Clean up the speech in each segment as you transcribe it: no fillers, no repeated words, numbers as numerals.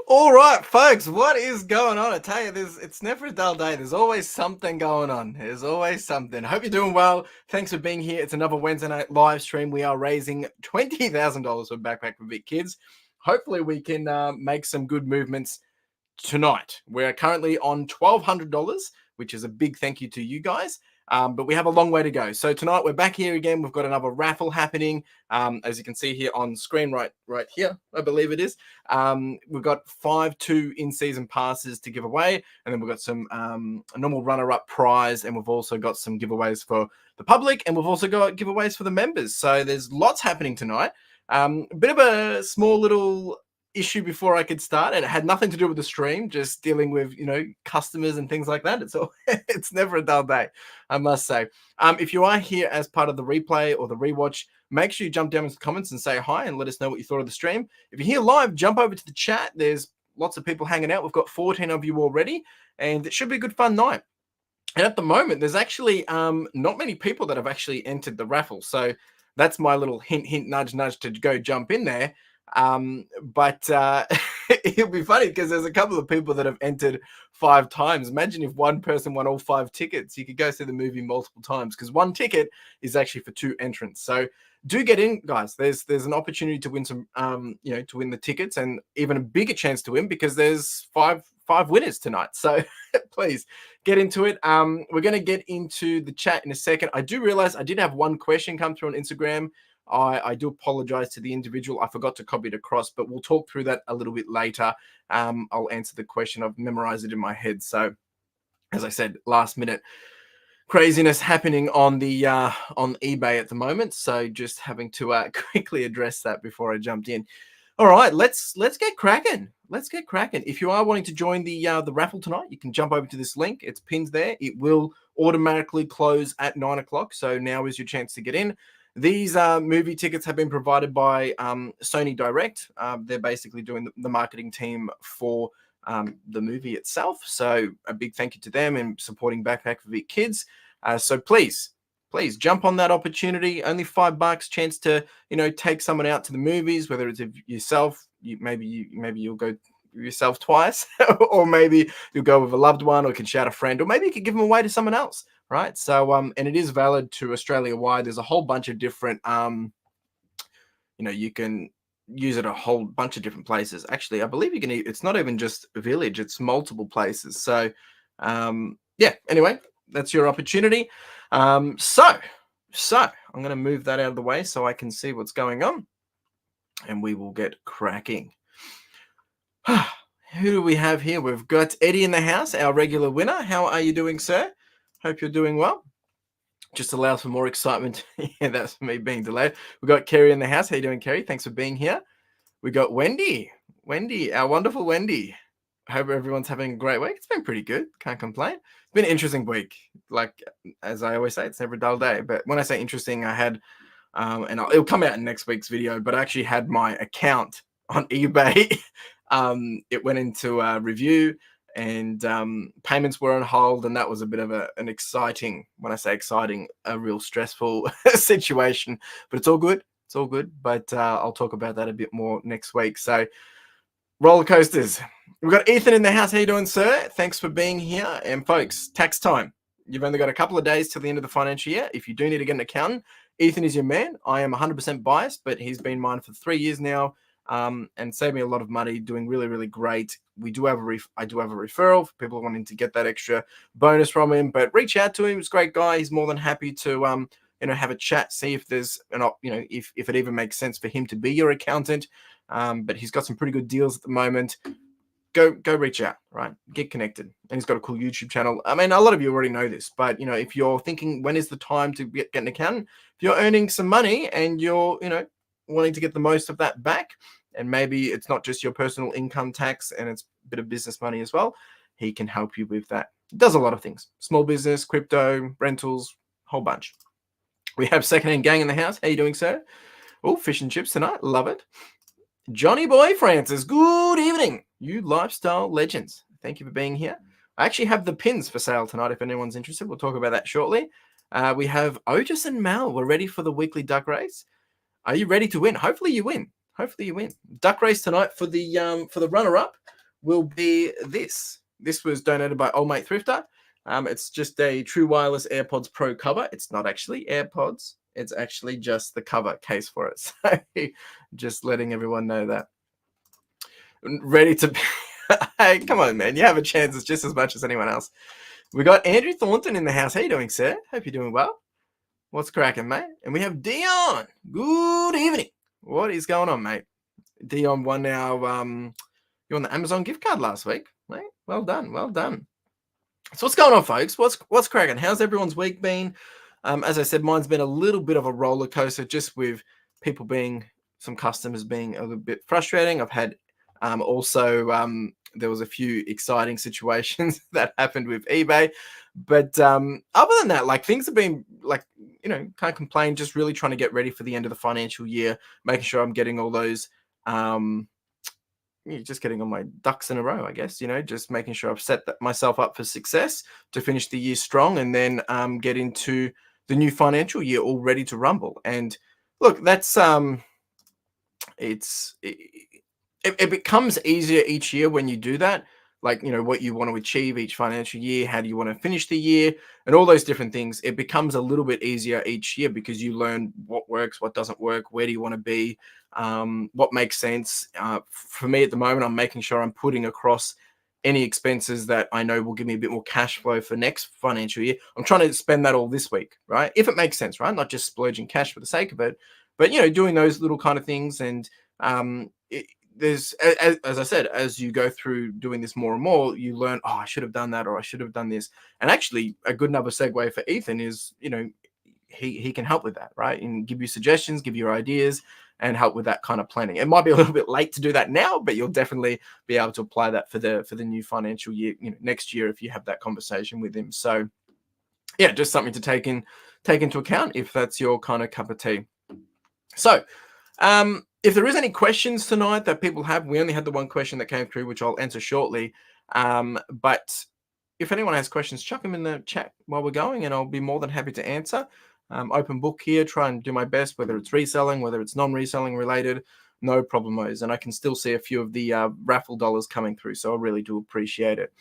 All right, folks, what is going on? I tell you, it's never a dull day. There's always something going on. There's always something. Hope you're doing well. Thanks for being here. It's another Wednesday night live stream. We are raising $20,000 for Backpack for Big Kids. Hopefully, we can make some good movements tonight. We're currently on $1,200, which is a big thank you to you guys. But we have a long way to go. So tonight we're back here again. We've got another raffle happening. As you can see here on screen, right here, I believe it is. We've got 5 2 in-season passes to give away, and then we've got some a normal runner-up prize, and we've also got some giveaways for the public, and we've also got giveaways for the members. So there's lots happening tonight. A bit of a small little issue before I could start, and it had nothing to do with the stream, just dealing with customers and things like that. It's never a dull day, I must say. If you are here as part of the replay or the rewatch, make sure you jump down into the comments and say hi and let us know what you thought of the stream. If you're here live, jump over to the chat. There's lots of people hanging out. We've got 14 of you already, and it should be a good fun night. And at the moment, there's actually not many people that have actually entered the raffle, so that's my little hint, nudge to go jump in there. But it'll be funny because there's a couple of people that have entered 5 times. Imagine if one person won all 5 tickets. You could go see the movie multiple times because 1 ticket is actually for 2 entrants. So do get in, guys. There's an opportunity to win some, to win the tickets, and even a bigger chance to win because there's five winners tonight. So please get into it. We're going to get into the chat in a second. I do realize I did have one question come through on Instagram. I do apologize to the individual. I forgot to copy it across, but we'll talk through that a little bit later. I'll answer the question. I've memorized it in my head. So, as I said, last minute craziness happening on the on eBay at the moment. So, just having to quickly address that before I jumped in. All right, let's get cracking. Let's get cracking. If you are wanting to join the raffle tonight, you can jump over to this link. It's pinned there. It will automatically close at 9 o'clock. So now is your chance to get in. These movie tickets have been provided by Sony Direct. They're basically doing the marketing team for the movie itself. So a big thank you to them and supporting Backpack for Big Kids. So please jump on that opportunity. Only $5, chance to take someone out to the movies, whether it's yourself. Maybe you'll go yourself twice, or maybe you'll go with a loved one, or can shout a friend, or maybe you could give them away to someone else. Right. So, and it is valid to Australia wide. There's a whole bunch of different, you can use it a whole bunch of different places. Actually, I believe you can, it's not even just a village, it's multiple places. So, yeah, anyway, that's your opportunity. So I'm going to move that out of the way so I can see what's going on, and we will get cracking. Who do we have here? We've got Eddie in the house, our regular winner. How are you doing, sir? Hope you're doing well. Just allows for more excitement. Yeah, that's me being delayed. We've got Kerry in the house. How you doing, Kerry? Thanks for being here. We got Wendy, our wonderful Wendy. Hope everyone's having a great week. It's been pretty good. Can't complain. It's been an interesting week. Like, as I always say, it's never a dull day. But when I say interesting, I had, and it'll come out in next week's video, but I actually had my account on eBay. It went into review, and payments were on hold, and that was a bit of an exciting, when I say exciting, a real stressful situation, but it's all good. It's all good, but I'll talk about that a bit more next week. So roller coasters. We've got Ethan in the house. How you doing, sir? Thanks for being here. And folks, tax time. You've only got a couple of days till the end of the financial year. If you do need to get an accountant, Ethan is your man. I am 100% biased, but he's been mine for 3 years now. And saved me a lot of money, doing really, really great. I do have a referral for people wanting to get that extra bonus from him, but reach out to him. He's a great guy. He's more than happy to, have a chat, see if there's if it even makes sense for him to be your accountant. But he's got some pretty good deals at the moment. Go reach out, right? Get connected. And he's got a cool YouTube channel. I mean, a lot of you already know this, but if you're thinking, when is the time to get an accountant? If you're earning some money and you're, wanting to get the most of that back, and maybe it's not just your personal income tax and it's a bit of business money as well, he can help you with that. He does a lot of things: small business, crypto, rentals, whole bunch. We have Secondhand Gang in the house. How you doing, sir? Oh, fish and chips tonight. Love it. Johnny Boy Francis, good evening, you lifestyle legends. Thank you for being here. I actually have the pins for sale tonight if anyone's interested. We'll talk about that shortly. We have Otis and Mal. We're ready for the weekly duck race. Are you ready to win? Hopefully you win. Duck race tonight for the runner-up. will be this. This was donated by Old Mate Thrifter. It's just a True Wireless AirPods Pro cover. It's not actually AirPods. It's actually just the cover case for it. So just letting everyone know that. Ready to... Hey, come on, man. You have a chance. It's just as much as anyone else. We got Andrew Thornton in the house. How you doing, sir? Hope you're doing well. What's cracking, mate? And we have Dion. Good evening. What is going on, mate? Dion won our you won the Amazon gift card last week, mate. Well done, well done. So what's going on, folks? What's cracking? How's everyone's week been? As I said, mine's been a little bit of a roller coaster, just with some customers being a little bit frustrating. I've had also there was a few exciting situations that happened with eBay, but other than that, like things have been like, can't complain. Just really trying to get ready for the end of the financial year, making sure I'm getting all those. Just getting all my ducks in a row, I guess, just making sure I've set myself up for success to finish the year strong and then get into the new financial year all ready to rumble. And look, that's it becomes easier each year when you do that. Like, what you want to achieve each financial year, how do you want to finish the year, and all those different things. It becomes a little bit easier each year because you learn what works, what doesn't work, where do you want to be, what makes sense. For me at the moment, I'm making sure I'm putting across any expenses that I know will give me a bit more cash flow for next financial year. I'm trying to spend that all this week, right? If it makes sense, right? Not just splurging cash for the sake of it, but, doing those little kind of things. And there's, as I said, as you go through doing this more and more, you learn, oh, I should have done that, or I should have done this. And actually, a good another segue for Ethan is, he can help with that, right? And give you suggestions, give you ideas, and help with that kind of planning. It might be a little bit late to do that now, but you'll definitely be able to apply that for the new financial year, next year, if you have that conversation with him. So yeah, just something to take into account if that's your kind of cup of tea. So if there is any questions tonight that people have, we only had the one question that came through, which I'll answer shortly. But if anyone has questions, chuck them in the chat while we're going, and I'll be more than happy to answer. Open book here, try and do my best, whether it's reselling, whether it's non-reselling related, no problemos. And I can still see a few of the raffle dollars coming through, so I really do appreciate it.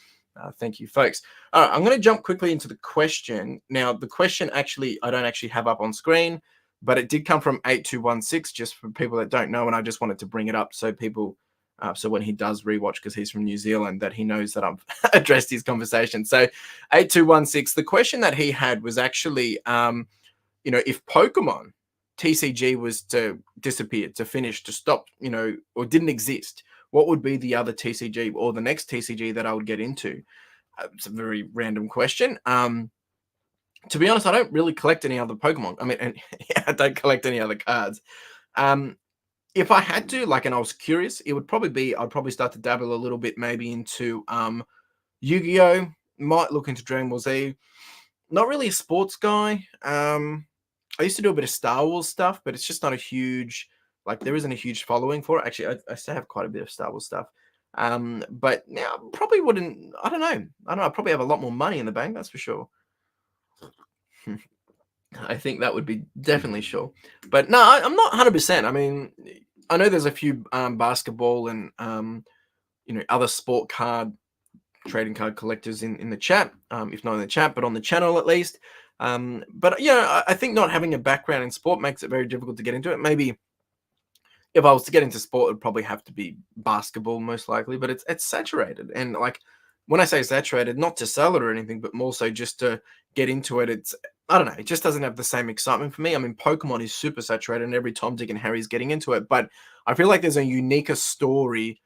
Thank you, folks. All right, I'm going to jump quickly into the question. Now, the question actually, I don't actually have up on screen, but it did come from 8216, just for people that don't know, and I just wanted to bring it up so people, so when he does rewatch, because he's from New Zealand, that he knows that I've addressed his conversation. So 8216, the question that he had was actually, if Pokemon TCG was to disappear, to finish, to stop, or didn't exist, what would be the other TCG or the next TCG that I would get into? It's a very random question. To be honest, I don't really collect any other Pokemon. I mean, and I don't collect any other cards. If I had to, and I was curious, it would probably be, I'd probably start to dabble a little bit maybe into Yu-Gi-Oh! Might look into Dragon Ball Z. Not really a sports guy. I used to do a bit of Star Wars stuff, but it's just not a huge, there isn't a huge following for it. Actually, I still have quite a bit of Star Wars stuff. But now probably wouldn't, I don't know. I probably have a lot more money in the bank, that's for sure. I think that would be definitely sure. But no, I'm not 100%. I mean, I know there's a few basketball and, other sport trading card collectors in the chat, if not in the chat, but on the channel at least. But I think not having a background in sport makes it very difficult to get into it. Maybe if I was to get into sport, it'd probably have to be basketball most likely, but it's saturated. And when I say saturated, not to sell it or anything, but more so just to get into it, I don't know, it just doesn't have the same excitement for me. I mean, Pokemon is super saturated and every Tom, Dick, and Harry is getting into it, but I feel like there's a uniquer story,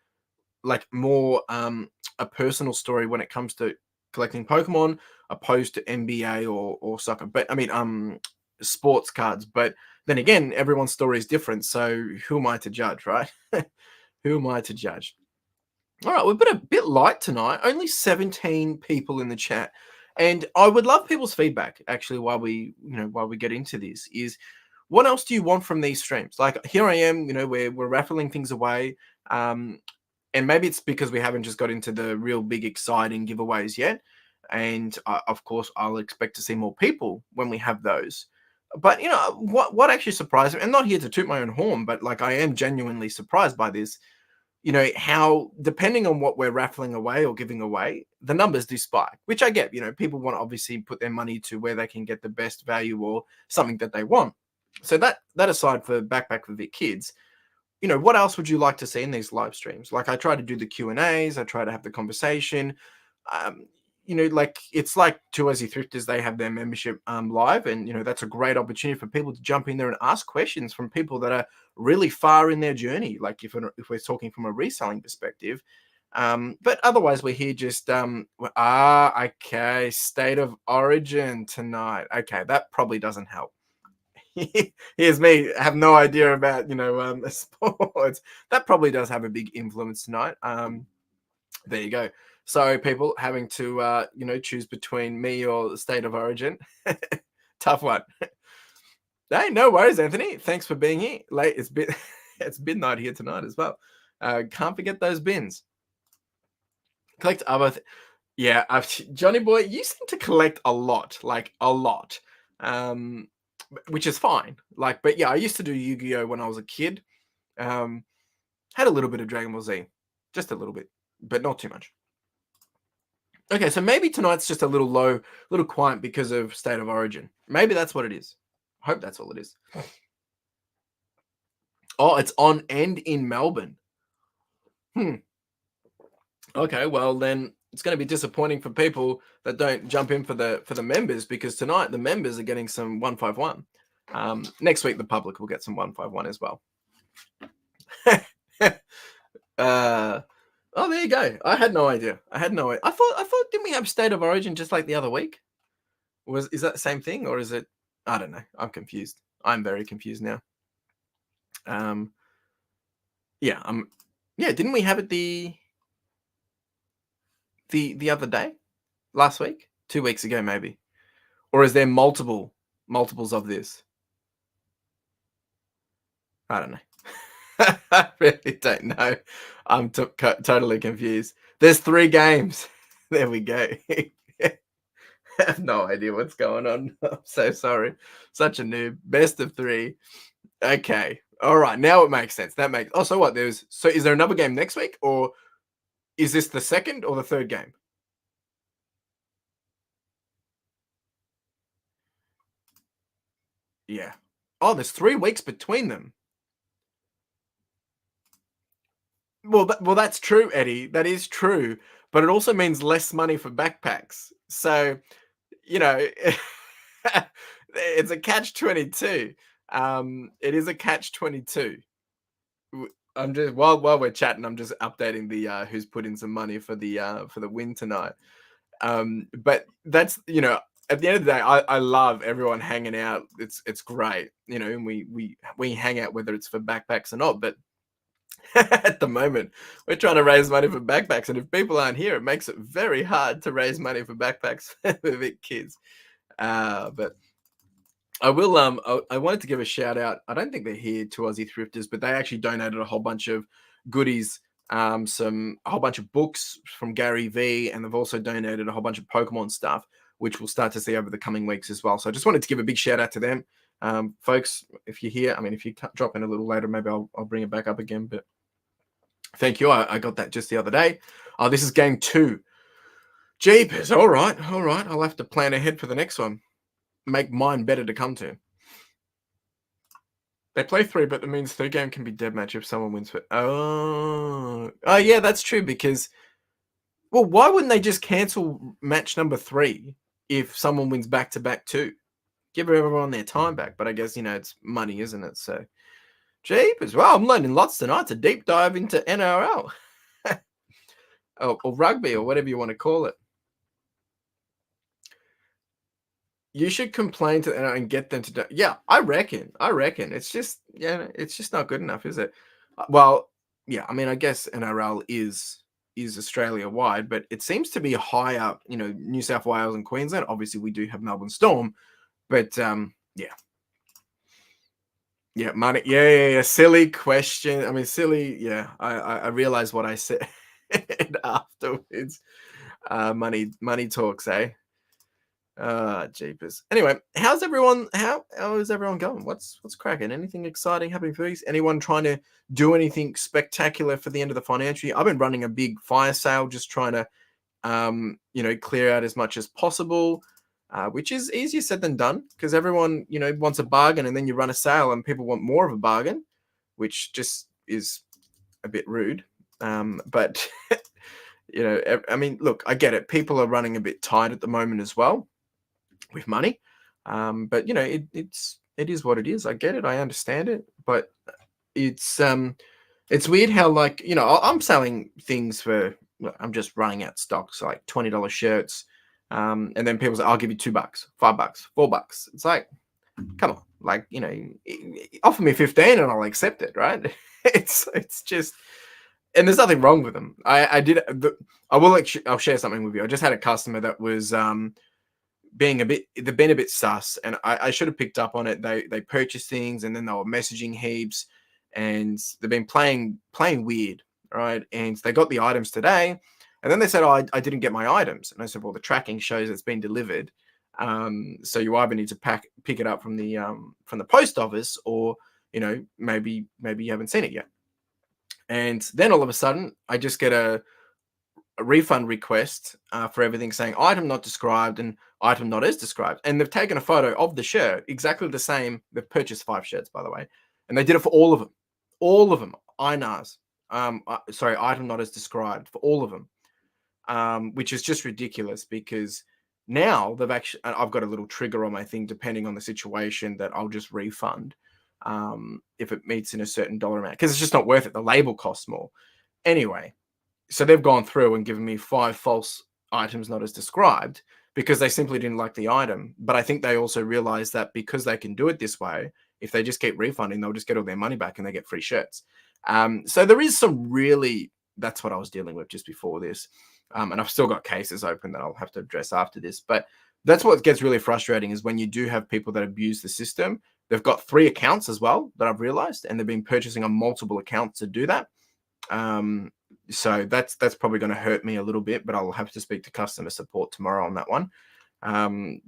more a personal story when it comes to collecting Pokemon opposed to NBA or soccer. But I mean, sports cards. But then again, everyone's story is different. So who am I to judge, right? Who am I to judge? All right, we've been a bit light tonight. Only 17 people in the chat. And I would love people's feedback, actually, while we get into this, is what else do you want from these streams? Here I am, we're raffling things away. And maybe it's because we haven't just got into the real big, exciting giveaways yet. And of course, I'll expect to see more people when we have those. But, what actually surprised me, and not here to toot my own horn, but I am genuinely surprised by this. how depending on what we're raffling away or giving away, the numbers do spike, which I get. People want to obviously put their money to where they can get the best value or something that they want. So that aside for Backpack for Vic Kids, what else would you like to see in these live streams? Like I try to do the Q&As, I try to have the conversation. Like it's like Two Aussie Thrifters, they have their membership live, and that's a great opportunity for people to jump in there and ask questions from people that are really far in their journey. Like if we're talking from a reselling perspective, but otherwise we're here just okay, State of Origin tonight. Okay, that probably doesn't help. Here's me, have no idea about sports. That probably does have a big influence tonight. There you go. So people having to choose between me or the State of Origin. Tough one. Hey, no worries, Anthony. Thanks for being here. Late. It's midnight here tonight as well. Can't forget those bins. Collect other. Yeah, Johnny boy, you seem to collect a lot, like a lot. Which is fine. But yeah, I used to do Yu-Gi-Oh when I was a kid. Had a little bit of Dragon Ball Z, just a little bit, but not too much. Okay, so maybe tonight's just a little low, little quiet because of State of Origin. Maybe that's what it is. I hope that's all it is. Oh, it's on and in Melbourne. Okay, well then it's going to be disappointing for people that don't jump in for the members, because tonight the members are getting some 151. Next week the public will get some 151 as well. Oh, there you go. I had no idea. I thought didn't we have State of Origin just like the other week? Is that the same thing, or is it? I don't know. I'm confused. I'm very confused now. Yeah. Yeah. Didn't we have it the other day, last week, 2 weeks ago, maybe? Or is there multiples of this? I don't know. I really don't know. I'm totally confused. There's 3 games. There we go. I have no idea what's going on. I'm so sorry. Such a noob. Best of 3. Okay. All right. Now it makes sense. Oh, so what? So is there another game next week, or is this the second or the third game? Yeah. Oh, there's 3 weeks between them. Well, that's true, Eddie. That is true, but it also means less money for backpacks. So, it's a catch-22. It is a catch-22. I'm just while we're chatting, I'm just updating the who's put in some money for the win tonight. But that's at the end of the day, I love everyone hanging out. It's great, and we hang out whether it's for backpacks or not. But at the moment, we're trying to raise money for backpacks, and if people aren't here, it makes it very hard to raise money for backpacks for Vic kids. But I will. I wanted to give a shout out. I don't think they're here to Aussie Thrifters, but they actually donated a whole bunch of goodies, a whole bunch of books from Gary V, and they've also donated a whole bunch of Pokemon stuff, which we'll start to see over the coming weeks as well. So I just wanted to give a big shout out to them, folks. If you're here, I mean, if you drop in a little later, maybe I'll bring it back up again. But thank you. I got that just the other day. Oh, this is game 2. Jeepers. All right. I'll have to plan ahead for the next one. Make mine better to come to. They play 3, but it means 3 game can be dead match if someone wins for. Oh, yeah, that's true. Because, well, why wouldn't they just cancel match number 3 if someone wins back to back 2? Give everyone their time back. But I guess it's money, isn't it? So, jeepers. Well, I'm learning lots tonight. It's a deep dive into NRL or rugby or whatever you want to call it. You should complain to NRL and get them to do. Yeah, I reckon. It's just it's just not good enough, is it? Well, yeah. I mean, I guess NRL is Australia wide, but it seems to be higher. New South Wales and Queensland. Obviously, we do have Melbourne Storm, but yeah, money. Yeah. Silly question. I mean, silly. Yeah, I realize what I said afterwards. Money talks, eh? Jeepers. Anyway, how's everyone? How is everyone going? What's cracking? Anything exciting happening for you? Anyone trying to do anything spectacular for the end of the financial year? I've been running a big fire sale, just trying to clear out as much as possible, which is easier said than done because everyone, wants a bargain, and then you run a sale and people want more of a bargain, which just is a bit rude. But I mean, look, I get it. People are running a bit tight at the moment as well with money. But it is what it is. I get it. I understand it. But it's weird how, like, I'm selling things for, I'm just running out stocks, like $20 shirts. And then people say, I'll give you $2, $5, $4. It's like, come on, like, offer me 15 and I'll accept it, right? It's just, and there's nothing wrong with them. I'll share something with you. I just had a customer that was they've been a bit sus, and I should have picked up on it. They purchased things and then they were messaging heaps, and they've been playing weird, right? And they got the items today, and then they said, "Oh, I didn't get my items." And I said, "Well, the tracking shows it's been delivered, so you either need to pick it up from the post office, or maybe you haven't seen it yet." And then all of a sudden, I just get a refund request for everything, saying item not described and item not as described. And they've taken a photo of the shirt, exactly the same. They've purchased 5 shirts, by the way, and they did it for all of them. All of them. INARS. Item not as described for all of them, which is just ridiculous, because now I've got a little trigger on my thing, depending on the situation, that I'll just refund if it meets in a certain dollar amount, because it's just not worth it. The label costs more. Anyway, so they've gone through and given me 5 false items not as described, because they simply didn't like the item. But I think they also realized that because they can do it this way, if they just keep refunding, they'll just get all their money back and they get free shirts. So there is some really, that's what I was dealing with just before this. And I've still got cases open that I'll have to address after this. But that's what gets really frustrating, is when you do have people that abuse the system. They've got 3 accounts as well, that I've realized, and they've been purchasing on multiple accounts to do that. So that's probably going to hurt me a little bit, but I'll have to speak to customer support tomorrow on that one.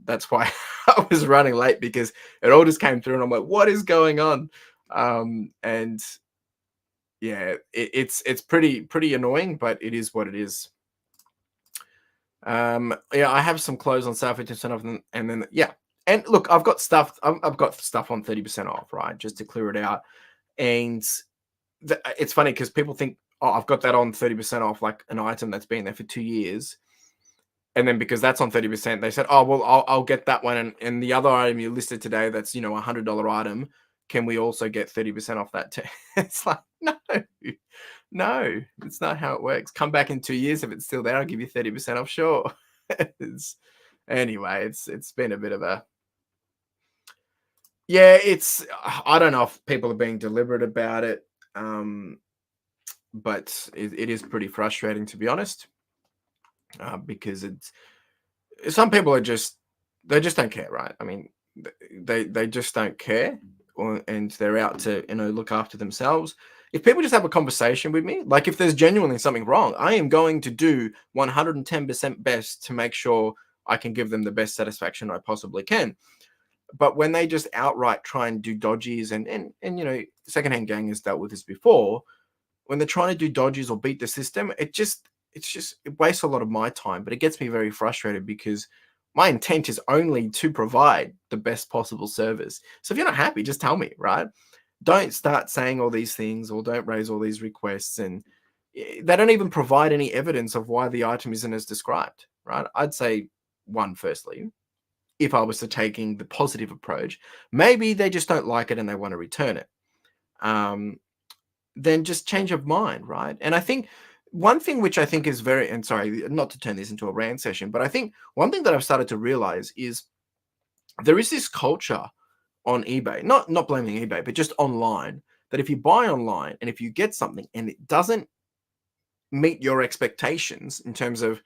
That's why I was running late, because it all just came through and I'm like, what is going on? And yeah, it's pretty annoying, but it is what it is. Yeah, I have some clothes on sale for 10% off, and then yeah. And look, I've got stuff on 30% off, right? Just to clear it out. And it's funny because people think, oh, I've got that on 30% off, like an item that's been there for 2 years. And then because that's on 30%, they said, oh, well, I'll get that one. And the other item you listed today, that's, a $100 item, can we also get 30% off that too? It's like, no, it's not how it works. Come back in 2 years. If it's still there, I'll give you 30% off. Sure. Anyway, it's been a bit of a, yeah, I don't know if people are being deliberate about it. But it is pretty frustrating, to be honest, because some people they just don't care, right? I mean, they just don't care, and they're out to look after themselves. If people just have a conversation with me, like if there's genuinely something wrong, I am going to do 110% best to make sure I can give them the best satisfaction I possibly can. But when they just outright try and do dodgies, and secondhand gang has dealt with this before, when they're trying to do dodges or beat the system, it wastes a lot of my time, but it gets me very frustrated, because my intent is only to provide the best possible service. So if you're not happy, just tell me, right? Don't start saying all these things, or don't raise all these requests, and they don't even provide any evidence of why the item isn't as described, right? I'd say, firstly, if I was to taking the positive approach, maybe they just don't like it and they want to return it. Then just change of mind, right? And I think one thing which I think is and sorry, not to turn this into a rant session, but I think one thing that I've started to realize is there is this culture on eBay, not blaming eBay, but just online, that if you buy online and if you get something and it doesn't meet your expectations in terms of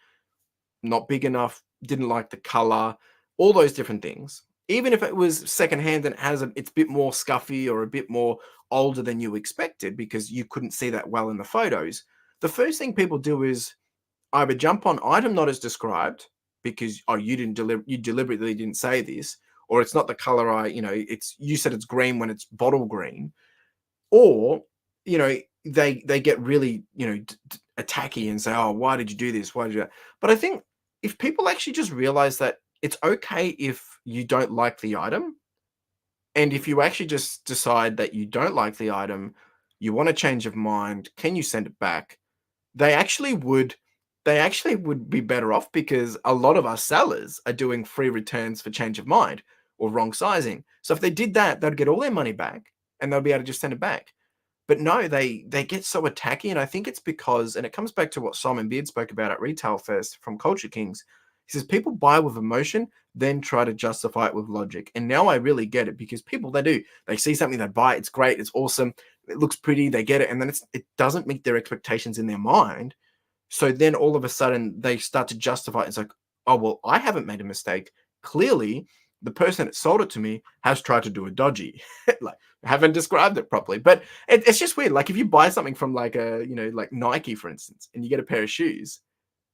not big enough, didn't like the color, all those different things, even if it was secondhand and it's a bit more scuffy or a bit more older than you expected because you couldn't see that well in the photos, the first thing people do is either jump on item not as described, because you didn't you deliberately didn't say this, or it's not the color it's you said it's green when it's bottle green, or they get really attacky and say, oh, why did you do this, why did you do that? But I think if people actually just realize that it's okay if you don't like the item, and if you actually just decide that you don't like the item, you want to change of mind, can you send it back? They actually would be better off, because a lot of our sellers are doing free returns for change of mind or wrong sizing. So if they did that, they'd get all their money back and they'll be able to just send it back. But no, they get so attacky, and I think it's because, and it comes back to what Simon Beard spoke about at Retail First from Culture Kings. He says people buy with emotion, then try to justify it with logic. And now I really get it, because people, they see something, they buy it, it's great, it's awesome, it looks pretty, they get it, and then it doesn't meet their expectations in their mind. So then all of a sudden they start to justify it. It's like, oh, well, I haven't made a mistake. Clearly, the person that sold it to me has tried to do a dodgy. Like, haven't described it properly. But it's just weird. Like, if you buy something from like like Nike, for instance, and you get a pair of shoes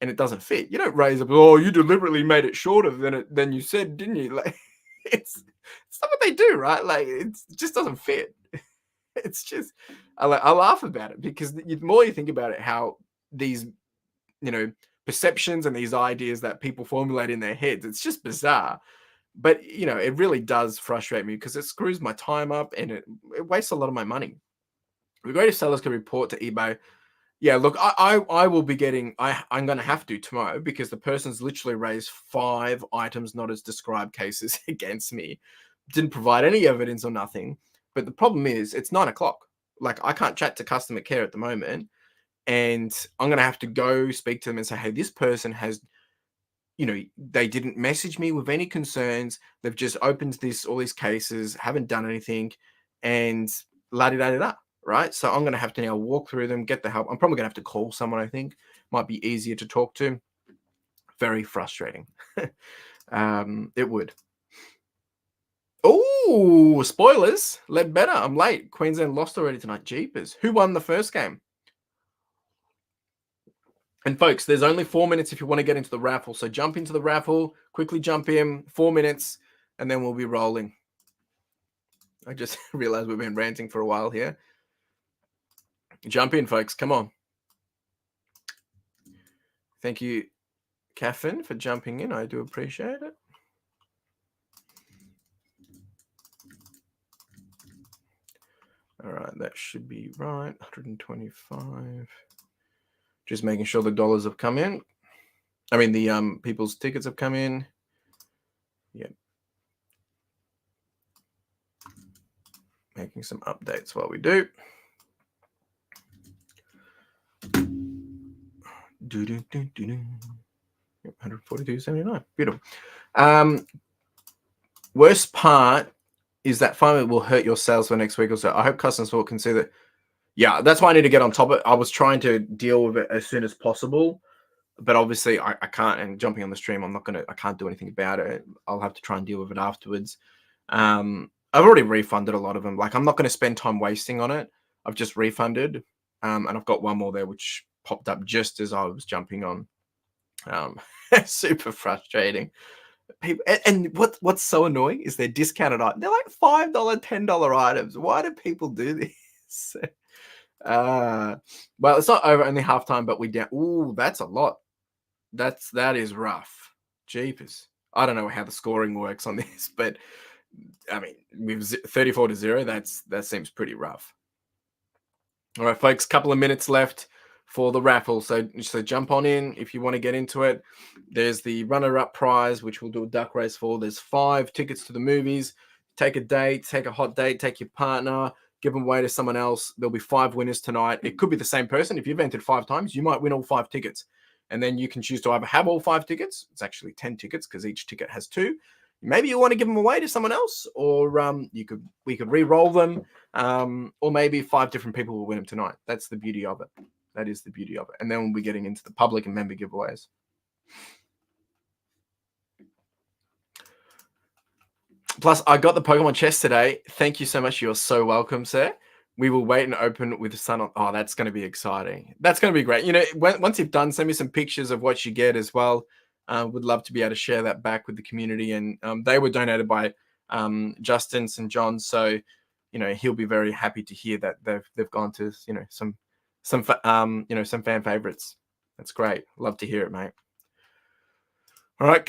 and it doesn't fit, you don't raise up, oh, you deliberately made it shorter than you said, didn't you? Like, it's not what they do, right? Like, it just doesn't fit. It's just, I laugh about it, because the more you think about it, how these perceptions and these ideas that people formulate in their heads, it's just bizarre. But it really does frustrate me, because it screws my time up and it wastes a lot of my money. The greatest sellers can report to eBay. Yeah, look, I will be getting, I'm going to have to tomorrow, because the person's literally raised 5 items not as described cases against me, didn't provide any evidence or nothing. But the problem is it's 9 o'clock. Like, I can't chat to customer care at the moment. And I'm going to have to go speak to them and say, hey, this person has, they didn't message me with any concerns. They've just opened all these cases, haven't done anything, and la-di-da-di-da, right? So I'm going to have to now walk through them, get the help. I'm probably going to have to call someone, I think. Might be easier to talk to. Very frustrating. It would. Oh, spoilers. Led better. I'm late. Queensland lost already tonight. Jeepers. Who won the first game? And folks, there's only 4 minutes if you want to get into the raffle. So jump into the raffle, quickly jump in, 4 minutes, and then we'll be rolling. I just realized we've been ranting for a while here. Jump in, folks. Come on. Thank you, Catherine, for jumping in. I do appreciate it. All right, that should be right. 125. Just making sure the dollars have come in. I mean, the people's tickets have come in. Yep. Making some updates while we do. Yep, 142.79. Beautiful. Worst part is that finally will hurt your sales for next week or so. I hope customers will consider. Yeah, that's why I need to get on top of it. I was trying to deal with it as soon as possible, but obviously I can't. And jumping on the stream, I can't do anything about it. I'll have to try and deal with it afterwards. I've already refunded a lot of them. Like, I'm not going to spend time wasting on it. I've just refunded, and I've got one more there which popped up just as I was jumping on. Super frustrating. People, and what's so annoying is they're discounted items. They're like $5, $10 items. Why do people do this? Well, it's not over, only halftime, but we down. Ooh, that's a lot. That is rough. Jeepers. I don't know how the scoring works on this, but I mean, with 34-0, that seems pretty rough. All right, folks, couple of minutes left for the raffle. So jump on in if you want to get into it. There's the runner-up prize, which we'll do a duck race for. There's 5 tickets to the movies. Take a date, take a hot date, take your partner, give them away to someone else. There'll be 5 winners tonight. It could be the same person. If you've entered 5 times, you might win all 5 tickets. And then you can choose to either have all 5 tickets. It's actually 10 tickets because each ticket has 2. Maybe you want to give them away to someone else, or we could re-roll them, or maybe 5 different people will win them tonight. That's the beauty of it. That is the beauty of it. And then we'll be getting into the public and member giveaways. Plus, I got the Pokemon chest today. Thank you so much. You're so welcome, sir. We will wait and open with the sun on. Oh, that's going to be exciting. That's going to be great. Once you've done, send me some pictures of what you get as well. Would love to be able to share that back with the community. And they were donated by Justin St. John, so he'll be very happy to hear that they've gone to some fan favorites. That's great. Love to hear it, mate. All right,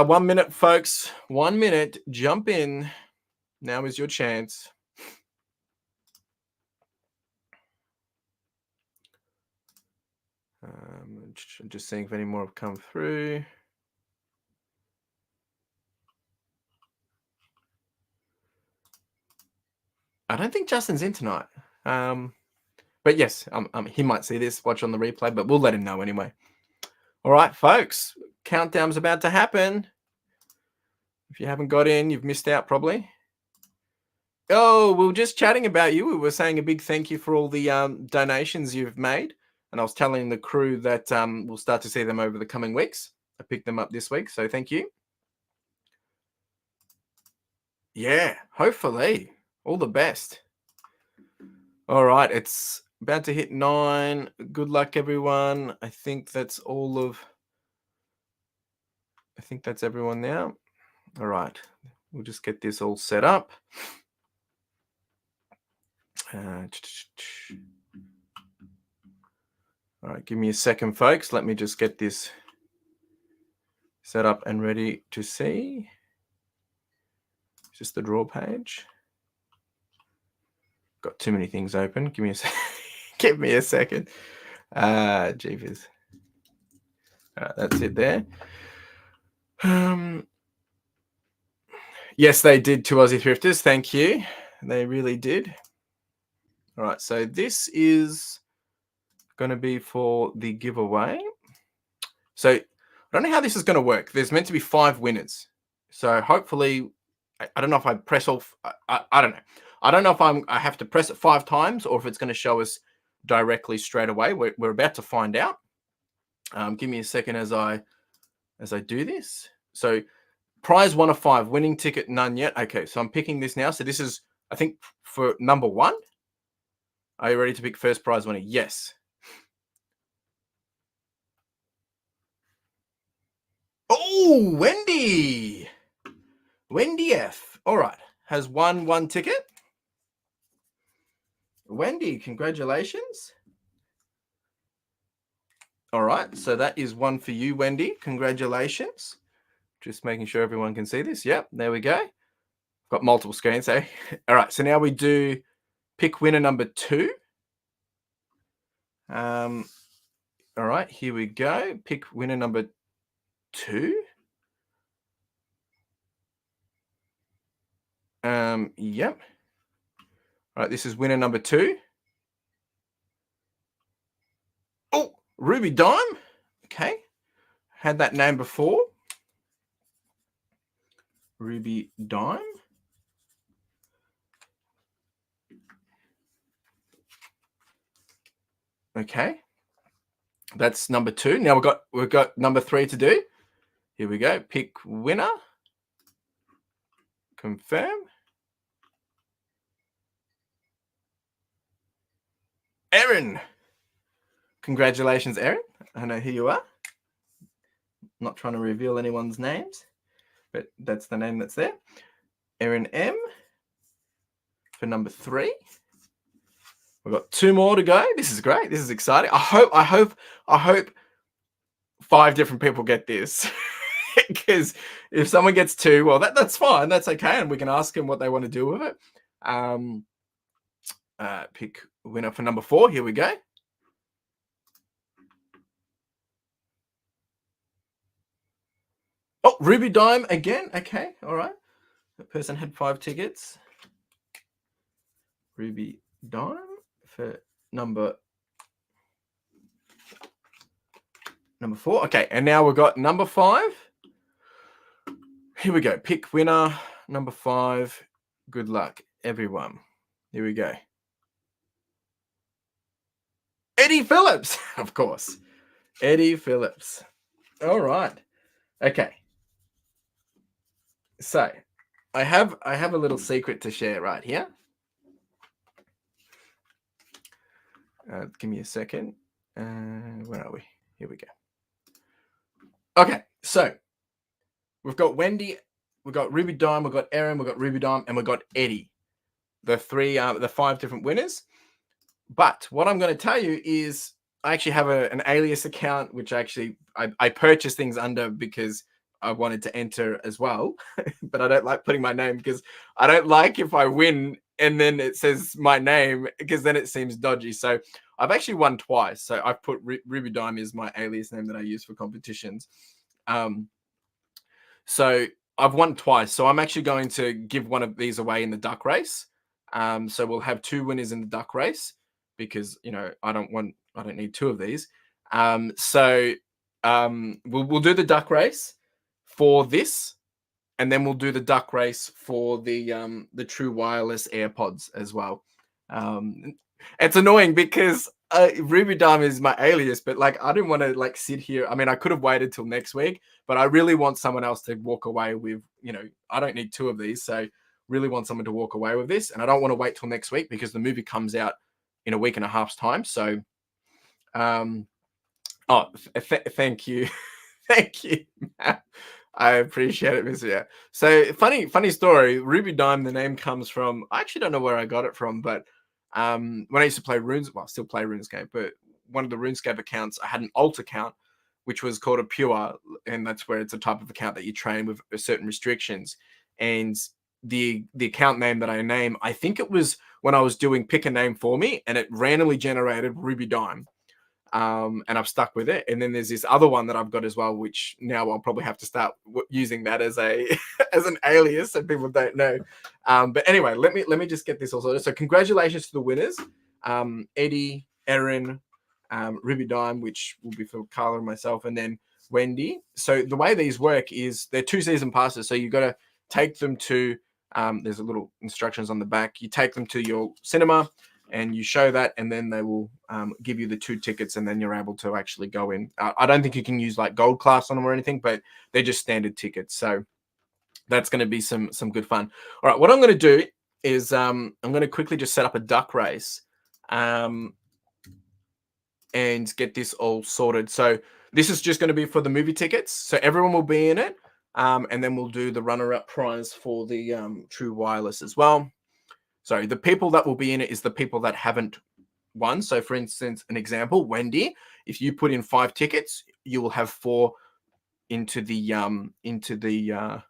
1 minute, folks. 1 minute. Jump in. Now is your chance. Just seeing if any more have come through. I don't think Justin's in tonight. But yes, he might see this, watch on the replay, but we'll let him know anyway. All right, folks, countdown's about to happen. If you haven't got in, you've missed out probably. Oh, we were just chatting about you. We were saying a big thank you for all the donations you've made. And I was telling the crew that we'll start to see them over the coming weeks. I picked them up this week, so thank you. Yeah, hopefully. All the best. All right, it's about to hit 9. Good luck, everyone. I think that's everyone now. All right, we'll just get this all set up. All right, give me a second, folks. Let me just get this set up and ready to see. Just the draw page. Got too many things open. Give me a second. Give me a second. Jeepers. That's it there. Yes, they did, to Aussie Thrifters. Thank you. They really did. All right, so this is going to be for the giveaway. So I don't know how this is going to work. There's meant to be 5 winners. So hopefully, I don't know if I press off. I don't know. I don't know if I have to press it 5 times or if it's going to show us directly straight away. We're about to find out. Give me a second as I do this. So prize 1 of 5, winning ticket none yet. Okay, so I'm picking this now. So this is, I think, for number 1. Are you ready to pick first prize winner? Yes. Oh, Wendy F. All right, has won 1 ticket. Wendy, congratulations. All right, so that is 1 for you, Wendy. Congratulations. Just making sure everyone can see this. Yep, there we go. Got multiple screens, eh? All right, so now we do pick winner number 2. All right, here we go. Pick winner number 2. Yep. All right, this is winner number 2. Oh, Ruby Dime. Okay. Had that name before. Ruby Dime. Okay. That's number 2. Now we've got number 3 to do. Here we go. Pick winner. Confirm. Erin. Congratulations, Erin. I know who you are. Not trying to reveal anyone's names, but that's the name that's there. Erin M. For number 3. We've got 2 more to go. This is great. This is exciting. I hope 5 different people get this. Because if someone gets 2, well, that's fine. That's okay. And we can ask them what they want to do with it. Pick winner for number 4. Here we go. Oh, Ruby Dime again. Okay. All right. The person had 5 tickets. Ruby Dime for number 4. Okay. And now we've got number 5. Here we go. Pick winner number 5. Good luck, everyone. Here we go. Eddie Phillips, of course. Eddie Phillips. All right. Okay. So I have a little secret to share right here. Give me a second. Where are we? Here we go. Okay. So we've got Wendy, we've got Ruby Dime, we've got Erin, we've got Ruby Dime, and we've got Eddie. The 5 different winners. But what I'm going to tell you is I actually have an alias account, which I purchase things under because I wanted to enter as well. But I don't like putting my name because I don't like if I win and then it says my name because then it seems dodgy. So I've actually won twice. So I've put Ruby Dime is my alias name that I use for competitions. So I've won twice. So I'm actually going to give one of these away in the duck race. So we'll have 2 winners in the duck race because I don't need 2 of these. We'll do the duck race for this, and then we'll do the duck race for the true wireless AirPods as well. It's annoying because Ruby Dime is my alias, but like I didn't want to like sit here. I mean, I could have waited till next week, but I really want someone else to walk away with. I don't need 2 of these, so really want someone to walk away with this, and I don't want to wait till next week because the movie comes out in a week and a half's time. So, thank you, thank you. I appreciate it, Mr. Yeah. So funny story. Ruby Dime, the name comes from. I actually don't know where I got it from, but when I used to play I still play RuneScape, but one of the RuneScape accounts, I had an alt account, which was called a pure, and that's where it's a type of account that you train with certain restrictions. And the account name that I name, I think it was when I was doing pick a name for me, and it randomly generated Ruby Dime. And I've stuck with it. And then there's this other one that I've got as well, which now I'll probably have to start using that as a as an alias so people don't know. But anyway, let me just get this all sorted. So congratulations to the winners, Eddie, Erin, Ruby Dime, which will be for Carla and myself, and then Wendy. So the way these work is they're 2 season passes. So you've got to take them to there's a little instructions on the back. You take them to your cinema and you show that, and then they will give you the 2 tickets, and then you're able to actually go in. I don't think you can use like gold class on them or anything, but they're just standard tickets. So that's going to be some good fun. All right, what I'm going to do is I'm going to quickly just set up a duck race and get this all sorted. So this is just going to be for the movie tickets. So everyone will be in it, and then we'll do the runner-up prize for the true wireless as well. So the people that will be in it is the people that haven't won. So for instance, an example, Wendy, if you put in 5 tickets, you will have 4 into the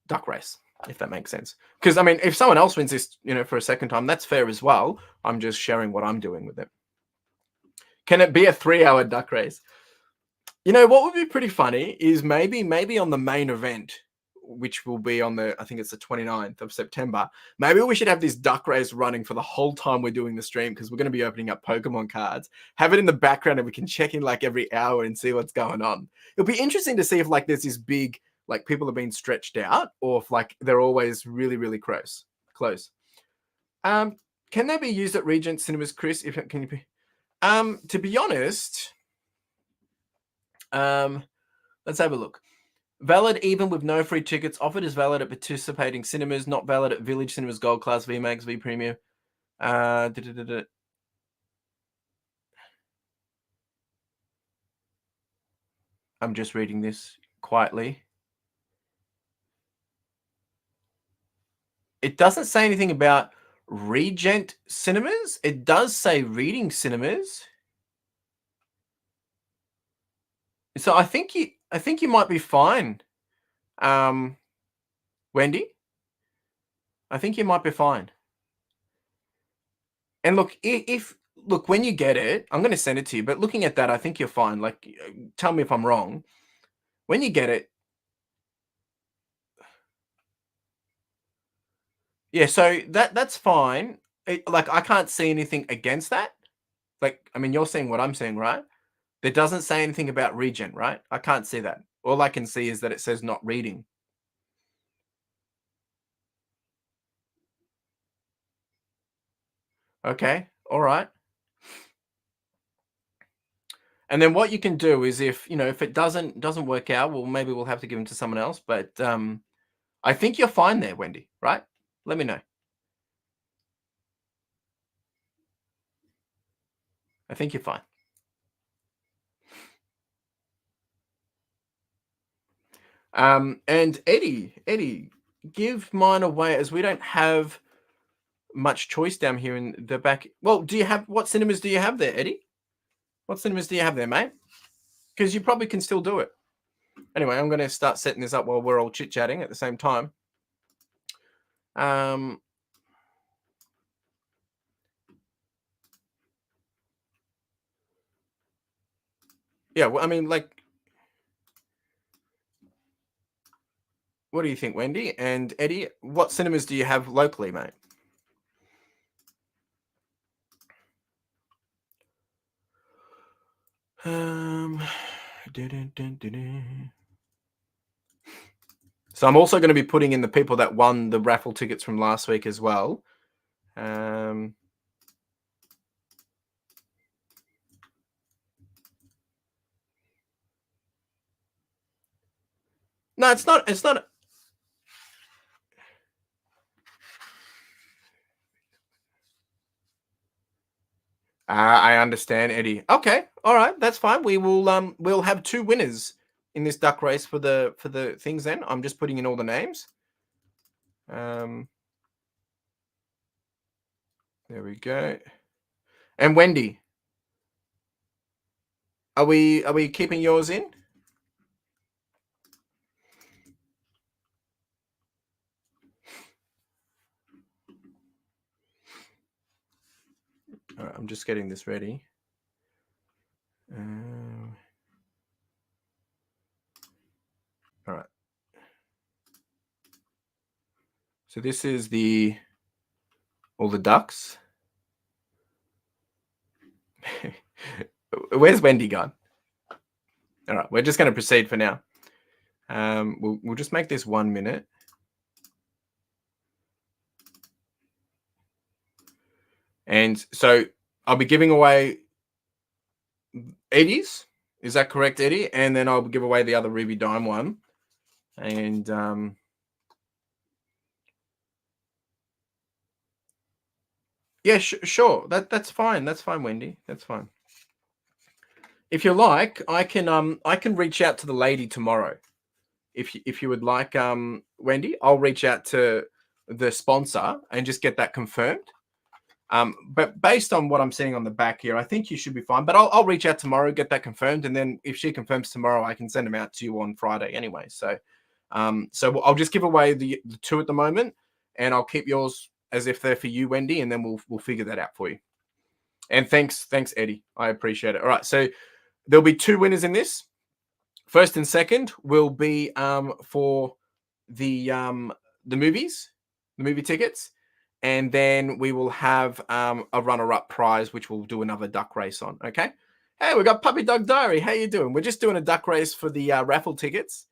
duck race, if that makes sense. Because I mean, if someone else wins this, for a second time, that's fair as well. I'm just sharing what I'm doing with it. Can it be a 3-hour duck race? What would be pretty funny is maybe on the main event, which will be on I think it's the 29th of September. Maybe we should have this duck race running for the whole time we're doing the stream, because we're going to be opening up Pokemon cards. Have it in the background and we can check in like every hour and see what's going on. It'll be interesting to see if like there's this big, like people are being stretched out, or if like they're always really, really close. Can they be used at Regent Cinemas, Chris? Can you be? To be honest, let's have a look. Valid even with no free tickets. Offered is valid at participating cinemas, not valid at Village Cinemas Gold Class, VMAX, V Premium. I'm just reading this quietly. It doesn't say anything about Regent Cinemas. It does say Reading Cinemas. So I think you might be fine, Wendy. I think you might be fine. And look, when you get it, I'm going to send it to you. But looking at that, I think you're fine. Like, tell me if I'm wrong. When you get it, yeah. So that's fine. Like, I can't see anything against that. Like, I mean, you're seeing what I'm seeing, right? There doesn't say anything about Regent, right? I can't see that. All I can see is that it says not reading. Okay. All right. And then what you can do is if it doesn't work out, well, maybe we'll have to give them to someone else. But I think you're fine there, Wendy, right? Let me know. I think you're fine. And Eddie, give mine away as we don't have much choice down here in the back. Well, what cinemas do you have there, Eddie? What cinemas do you have there, mate? Because you probably can still do it. Anyway, I'm going to start setting this up while we're all chit chatting at the same time. Yeah, well, I mean, like, what do you think, Wendy and Eddie? What cinemas do you have locally, mate? So I'm also going to be putting in the people that won the raffle tickets from last week as well. No, it's not. It's not. I understand, Eddie. Okay, all right, that's fine. We'll have 2 winners in this duck race for the things. Then I'm just putting in all the names. There we go. And Wendy, are we keeping yours in? All right, I'm just getting this ready. All right. So this is all the ducks. Where's Wendy gone? All right, we're just going to proceed for now. We'll just make this 1 minute. And so I'll be giving away Eddie's. Is that correct, Eddie? And then I'll give away the other Ruby Dime one. And yeah, sure. That's fine. That's fine, Wendy. That's fine. If you like, I can reach out to the lady tomorrow. If you would like, Wendy, I'll reach out to the sponsor and just get that confirmed. But based on what I'm seeing on the back here, I think you should be fine. But I'll reach out tomorrow, get that confirmed, and then if she confirms tomorrow, I can send them out to you on Friday anyway. So, so I'll just give away the 2 at the moment, and I'll keep yours as if they're for you, Wendy, and then we'll figure that out for you. And thanks, Eddie. I appreciate it. All right, so there'll be 2 winners in this. First and second will be for the movies, the movie tickets. And then we will have a runner-up prize, which we'll do another duck race on. Okay. Hey, we got Puppy Dog Diary. How you doing? We're just doing a duck race for the raffle tickets,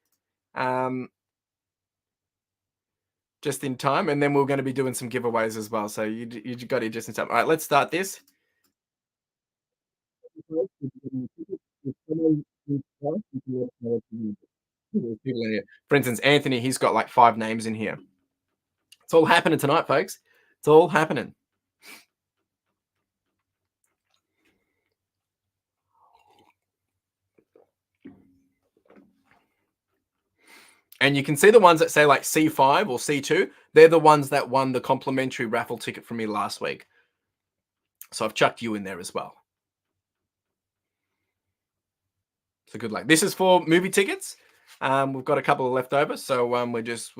just in time, and then we're going to be doing some giveaways as well. So you got it just in time. All right, let's start this. For instance, Anthony, he's got like 5 names in here. It's all happening tonight, folks. It's all happening. And you can see the ones that say like C5 or C2. They're the ones that won the complimentary raffle ticket from me last week. So I've chucked you in there as well. So good luck. This is for movie tickets. We've got a couple of left over, so we're just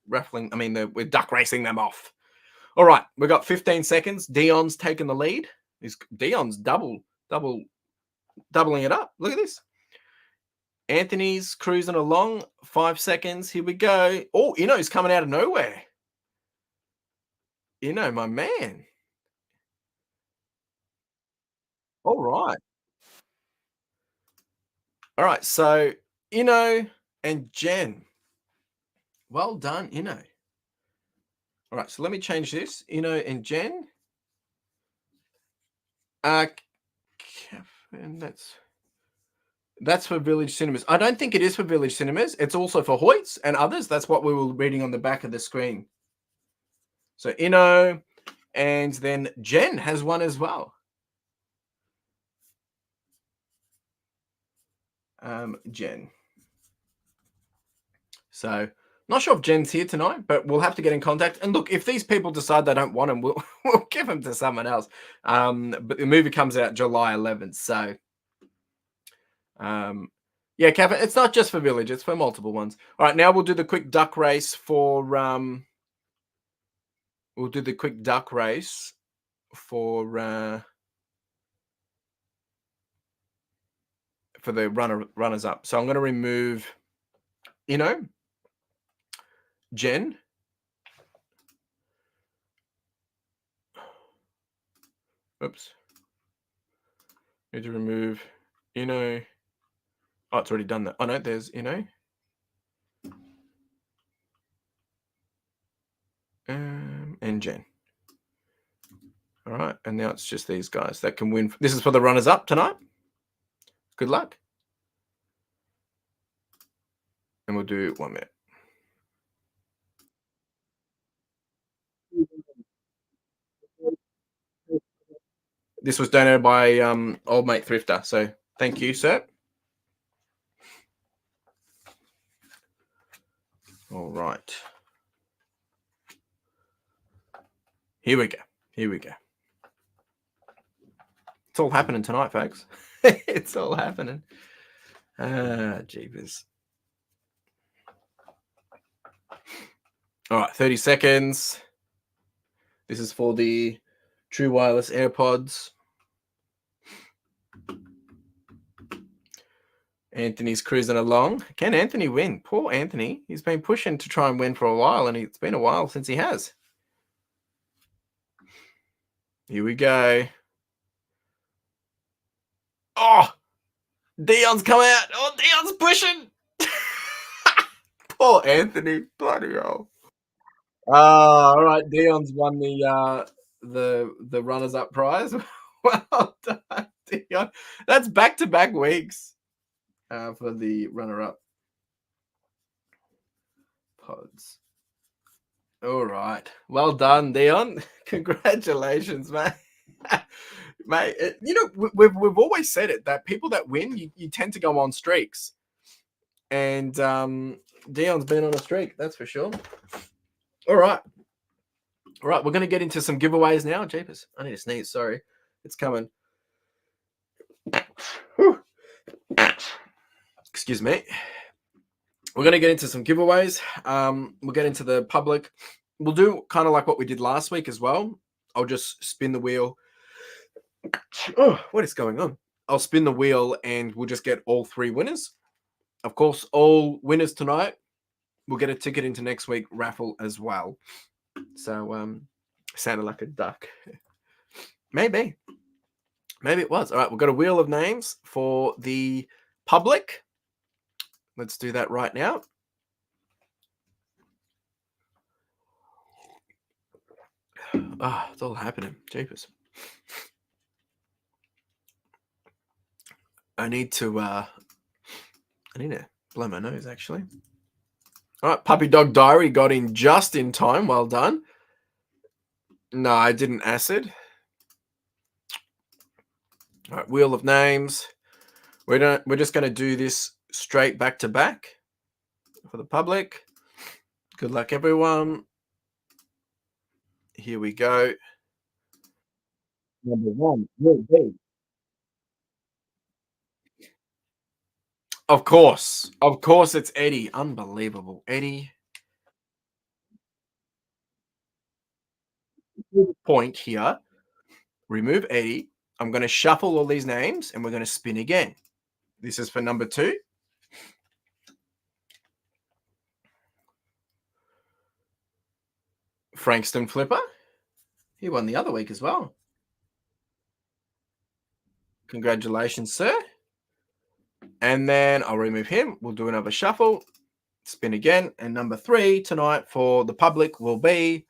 raffling. I mean, we're duck racing them off. All right, we've got 15 seconds. Dion's taking the lead. Dion's doubling it up. Look at this. Anthony's cruising along. 5 seconds. Here we go. Oh, Ino's coming out of nowhere. Ino, my man. All right. All right. So Ino and Jen. Well done, Ino. All right. So let me change this. Ino and Jen. And that's for Village Cinemas. I don't think it is for Village Cinemas. It's also for Hoyts and others. That's what we were reading on the back of the screen. So Ino, and then Jen has one as well. Jen. So not sure if Jen's here tonight, but we'll have to get in contact. And look, if these people decide they don't want them, we'll give them to someone else. But the movie comes out July 11th, so yeah, Kevin, it's not just for Village; it's for multiple ones. All right, now we'll do the quick duck race for we'll do the quick duck race for the runners up. So I'm going to remove, Jen. Oops. Need to remove, Oh, it's already done that. Oh no, there's, and Jen. All right, and now it's just these guys that can win. This is for the runners up tonight. Good luck. And we'll do 1 minute. This was donated by old mate Thrifter. So thank you, sir. All right. Here we go. Here we go. It's all happening tonight, folks. It's all happening. Jeepers. All right, 30 seconds. This is for the True Wireless AirPods. Anthony's cruising along. Can Anthony win? Poor Anthony. He's been pushing to try and win for a while, and it's been a while since he has. Here we go. Oh, Dion's come out. Oh, Dion's pushing. Poor Anthony. Bloody hell. All right. Dion's won the runners-up prize. Well done, Dion. That's back-to-back weeks for the runner-up pods. All right. Well done, Dion. Congratulations, mate. Mate, we've always said it, that people that win, you tend to go on streaks. And Dion's been on a streak, that's for sure. All right. All right, we're going to get into some giveaways now. Jeepers, I need to sneeze. Sorry. It's coming. Excuse me. We're going to get into some giveaways. We'll get into the public. We'll do kind of like what we did last week as well. I'll just spin the wheel. Oh, what is going on? I'll spin the wheel and we'll just get all 3 winners. Of course, all winners tonight will get a ticket into next week raffle as well. So, sounded like a duck. Maybe it was. All right, we've got a wheel of names for the public. Let's do that right now. Ah, it's all happening. Jeepers. I need to blow my nose, actually. All right, Puppy Dog Diary got in just in time. Well done. No, I didn't acid. All right, wheel of names. We're just going to do this straight back to back for the public. Good luck, everyone. Here we go. Number 1 will be. Of course, it's Eddie. Unbelievable, Eddie. Point here. Remove Eddie. I'm going to shuffle all these names, and we're going to spin again. This is for number 2. Frankston Flipper. He won the other week as well. Congratulations, sir. And then I'll remove him. We'll do another shuffle. Spin again. And number 3 tonight for the public will be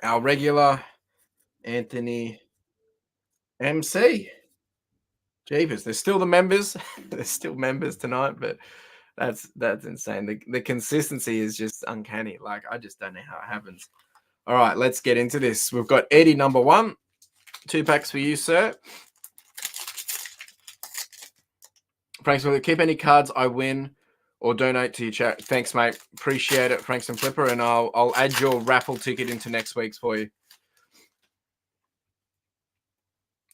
our regular Anthony MC. Jeepers, there's still the members. There's still members tonight, but that's insane. The consistency is just uncanny. Like, I just don't know how it happens. All right, let's get into this. We've got Eddie number 1. 2 packs for you, sir. Franks and Flipper, keep any cards I win or donate to your chat. Thanks, mate. Appreciate it, Franks and Flipper, and I'll add your raffle ticket into next week's for you.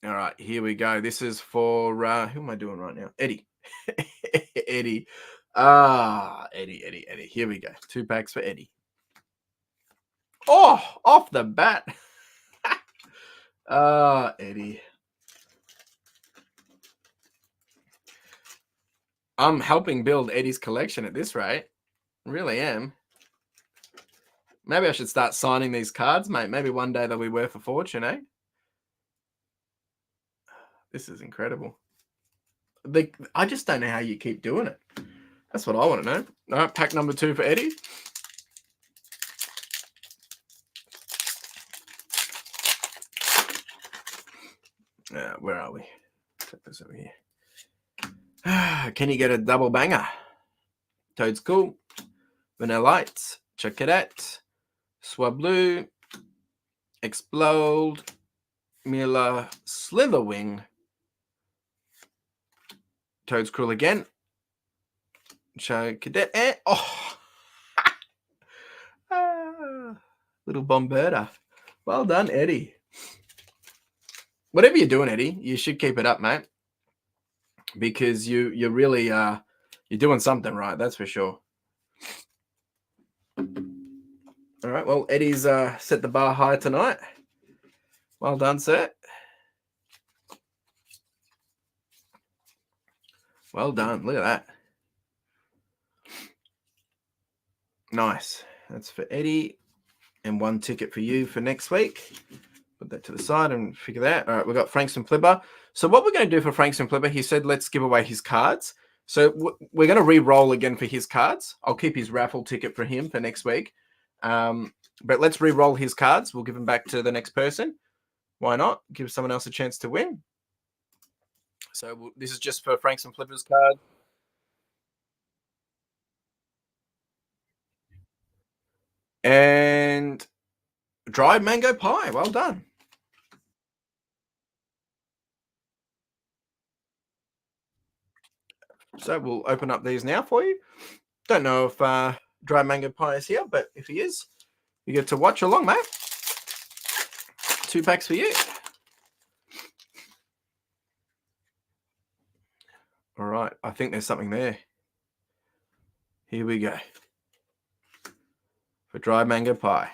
All right, here we go. This is for who am I doing right now? Eddie. Eddie. Eddie. Here we go. 2 packs for Eddie. Oh, off the bat. Eddie. I'm helping build Eddie's collection at this rate. Really am. Maybe I should start signing these cards, mate. Maybe one day they'll be worth a fortune, eh? This is incredible. I just don't know how you keep doing it. That's what I want to know. All right, pack number 2 for Eddie. Where are we? Take this over here. Can you get a double banger? Toad's Cool. Vanilla Lights. Check it out. Swablu. Explode. Mila Slitherwing. Toad's Cruel again. Show Cadet. Oh! Little Bomberta. Well done, Eddie. Whatever you're doing, Eddie, you should keep it up, mate. Because you're really you're doing something right, that's for sure. All right, well, Eddie's set the bar high tonight. Well done, sir. Well done. Look at that. Nice. That's for Eddie. And 1 ticket for you for next week. Put that to the side and figure that. All right, we've got Franks and Flipper. So what we're going to do for Franks and Flipper, he said, let's give away his cards. So we're going to re-roll again for his cards. I'll keep his raffle ticket for him for next week. But let's re-roll his cards. We'll give them back to the next person. Why not? Give someone else a chance to win. So this is just for Franks and Flipper's card. And dried mango pie. Well done. So we'll open up these now for you. Don't know if dried mango pie is here, but if he is, you get to watch along, mate. 2 packs for you. All right. I think there's something there. Here we go. For dried mango pie.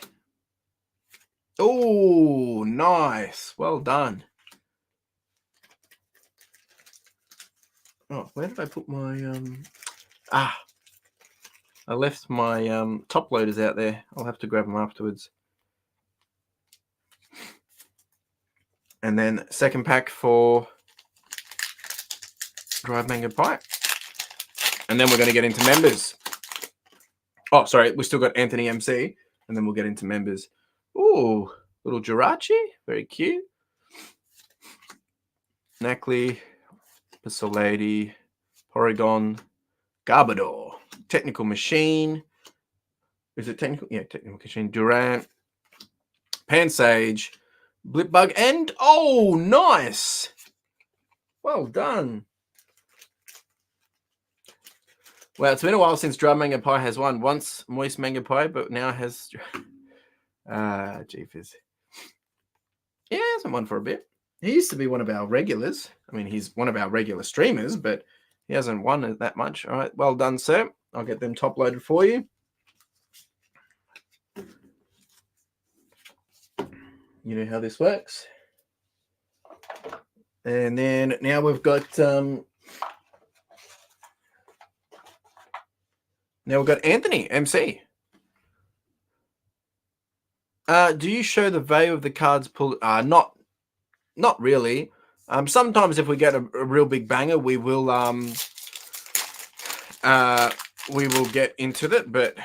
Oh, nice. Well done. Oh, where did I put my I left my top loaders out there. I'll have to grab them afterwards. And then second pack for dried mango pie. And then we're going to get into members. Oh, sorry. We still got Anthony MC. And then we'll get into members. Ooh, little Jirachi. Very cute. Knackley. Pasolady. Porygon. Garbodor. Technical Machine. Is it technical? Yeah, Technical Machine. Durant. Pansage. Blipbug. And, oh, nice. Well done. Well, it's been a while since Dry Mango Pie has won. Once Moist Mango Pie, but now has... Jeepers. Yeah, he hasn't won for a bit. He used to be one of our regulars. I mean, he's one of our regular streamers, but he hasn't won that much. All right, well done, sir. I'll get them top-loaded for you. You know how this works. And then now we've got... Now we've got Anthony, MC. Do you show the value of the cards pulled? Not really. Sometimes if we get a real big banger, we will get into it, but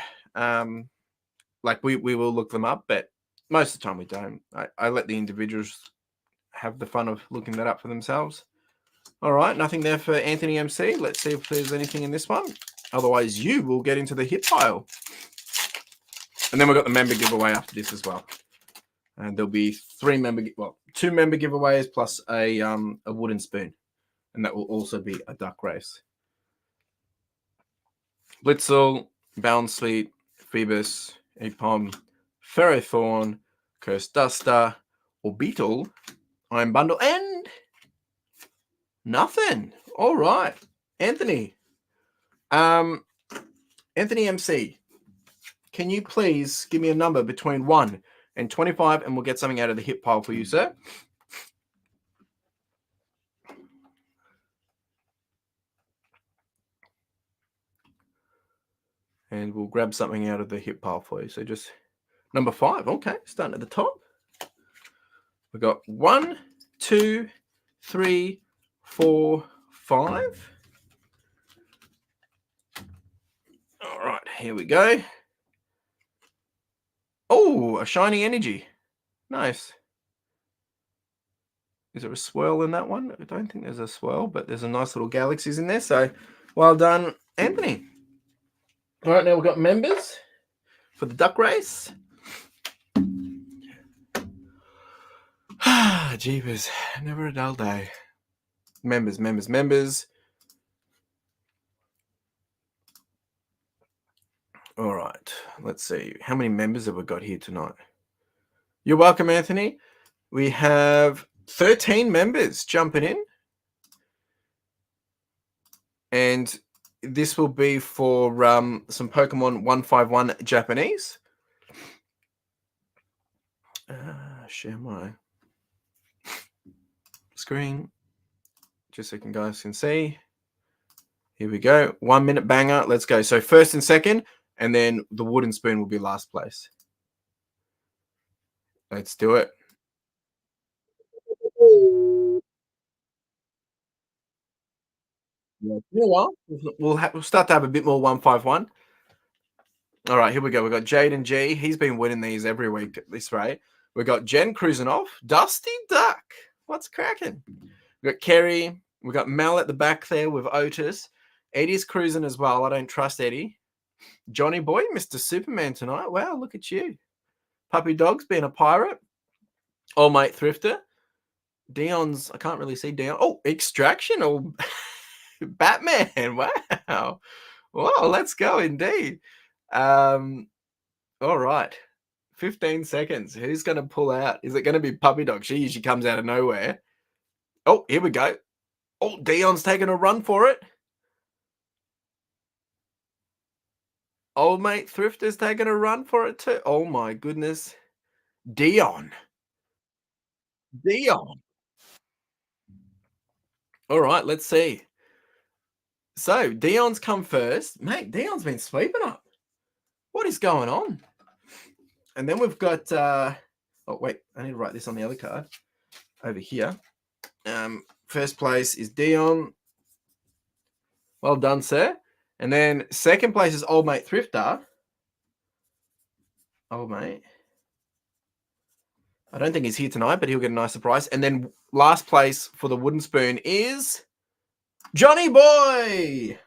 like we will look them up, but most of the time we don't. I let the individuals have the fun of looking that up for themselves. All right, nothing there for Anthony MC. Let's see if there's anything in this one. Otherwise, you will get into the hit pile. And then we've got the member giveaway after this as well. And there'll be 2 member giveaways plus a wooden spoon. And that will also be a duck race. Blitzel, Boundsleet, Phoebus, Apom, Ferrothorn, Curse Duster, Orbital, Iron Bundle, and nothing. All right. Anthony. Anthony MC, can you please give me a number between 1 and 25 and we'll get something out of the hit pile for you, sir? And we'll grab something out of the hit pile for you. So just number 5. Okay, starting at the top. We've got 1, 2, 3, 4, 5. All right, here we go. Oh, a shiny energy. Nice. Is there a swirl in that one? I don't think there's a swirl, but there's a nice little galaxies in there. So well done, Anthony. All right, now we've got members for the duck race. Jeepers, never a dull day. Members. All right, let's see. How many members have we got here tonight? You're welcome, Anthony. We have 13 members jumping in. And this will be for some Pokemon 151 Japanese. Share my screen just so you guys can see. Here we go. 1 minute banger. Let's go. So first and second, and then the wooden spoon will be last place. Let's do it. Yeah. You know what? We'll start to have a bit more 151. All right, here we go. We've got Jaden G. He's been winning these every week at this rate. We've got Jen cruising off. Dusty Duck. What's cracking? We've got Kerry. We've got Mel at the back there with Otis. Eddie's cruising as well. I don't trust Eddie. Johnny Boy, Mr. Superman tonight. Wow, look at you. Puppy Dog's being a pirate. Old Mate Thrifter. Dion's, I can't really see Dion. Oh, Extraction or Batman. Wow. Wow, let's go indeed. All right. 15 seconds. Who's going to pull out? Is it going to be Puppy Dog? She usually comes out of nowhere. Oh, here we go. Oh, Dion's taking a run for it. Old Mate Thrifter's taking a run for it too. Oh my goodness. Dion. All right, let's see. So Dion's come first. Mate, Dion's been sweeping up. What is going on? And then we've got oh wait, I need to write this on the other card over here. First place is Dion. Well done, sir. And then second place is Old Mate Thrifter. Old Mate. I don't think he's here tonight, but he'll get a nice surprise. And then last place for the wooden spoon is Johnny Boy.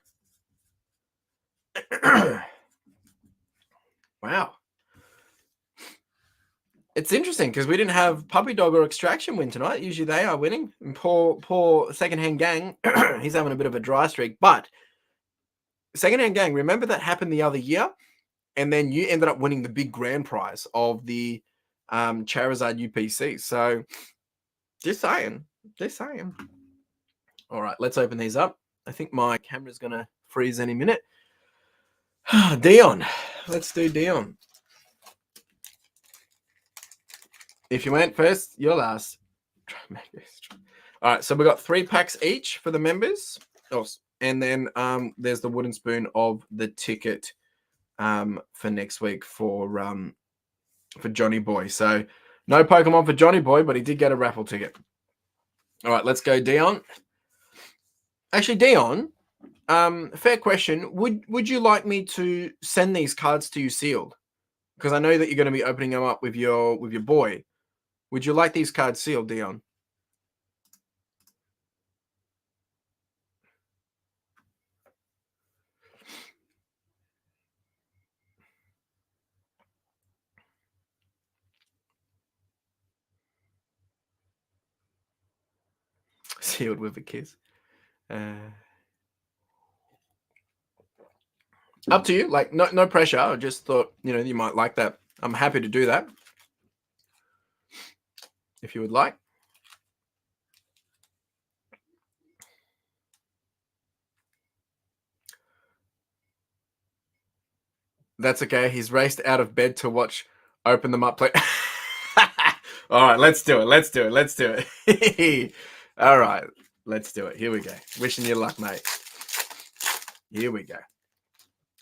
Wow. It's interesting because we didn't have Puppy Dog or Extraction win tonight. Usually they are winning. And poor Secondhand Gang, he's having a bit of a dry streak. But Secondhand Gang, remember that happened the other year? And then you ended up winning the big grand prize of the Charizard UPC. So just saying. All right, let's open these up. I think my camera's going to freeze any minute. Dion. Let's do Dion. If you went first, you're last. All right, so we got 3 packs each for the members. Oh, and then there's the wooden spoon of the ticket for next week for Johnny Boy. So no Pokemon for Johnny Boy, but he did get a raffle ticket. All right, let's go, Dion. Actually, Dion, fair question. Would you like me to send these cards to you sealed? Because I know that you're going to be opening them up with your boy. Would you like these cards sealed, Dion? Sealed with a kiss. Up to you. Like, no pressure. I just thought, you might like that. I'm happy to do that if you would like. That's okay. He's raced out of bed to watch Open Them Up play. All right, let's do it. All right, let's do it. Here we go. Wishing you luck, mate. Here we go.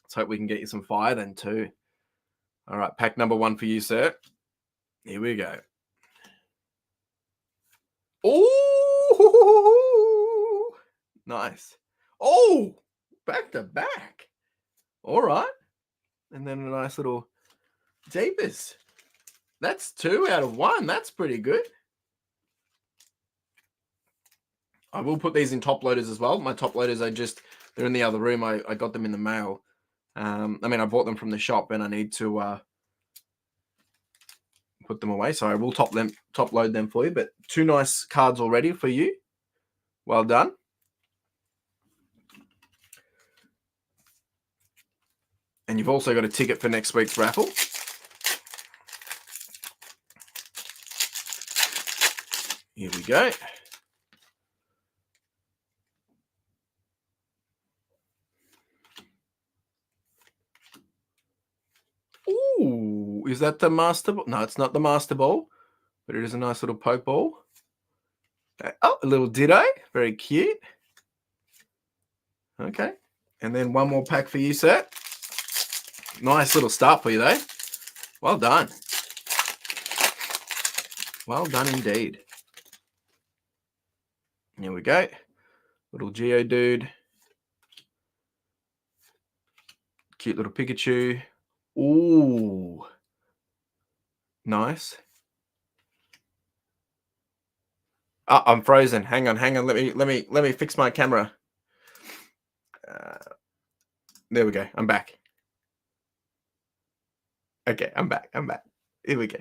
Let's hope we can get you some fire then too. All right, pack number 1 for you, sir. Here we go. Oh, nice. Oh, back to back. All right. And then a nice little Jeepers. That's 2 out of 1. That's pretty good. I will put these in top loaders as well. My top loaders they're in the other room. I got them in the mail. I bought them from the shop and I need to put them away. So I will top load them for you. But 2 nice cards already for you. Well done. And you've also got a ticket for next week's raffle. Here we go. Ooh, is that the Master Ball? No, it's not the Master Ball, but it is a nice little poke ball. Oh, a little Ditto. Very cute. Okay. And then 1 more pack for you, sir. Nice little start for you, though. Well done. Well done indeed. Here we go. Little Geodude. Cute little Pikachu. Ooh. Nice. Oh, I'm frozen. Hang on. Let me fix my camera. There we go. I'm back. Okay, I'm back. Here we go.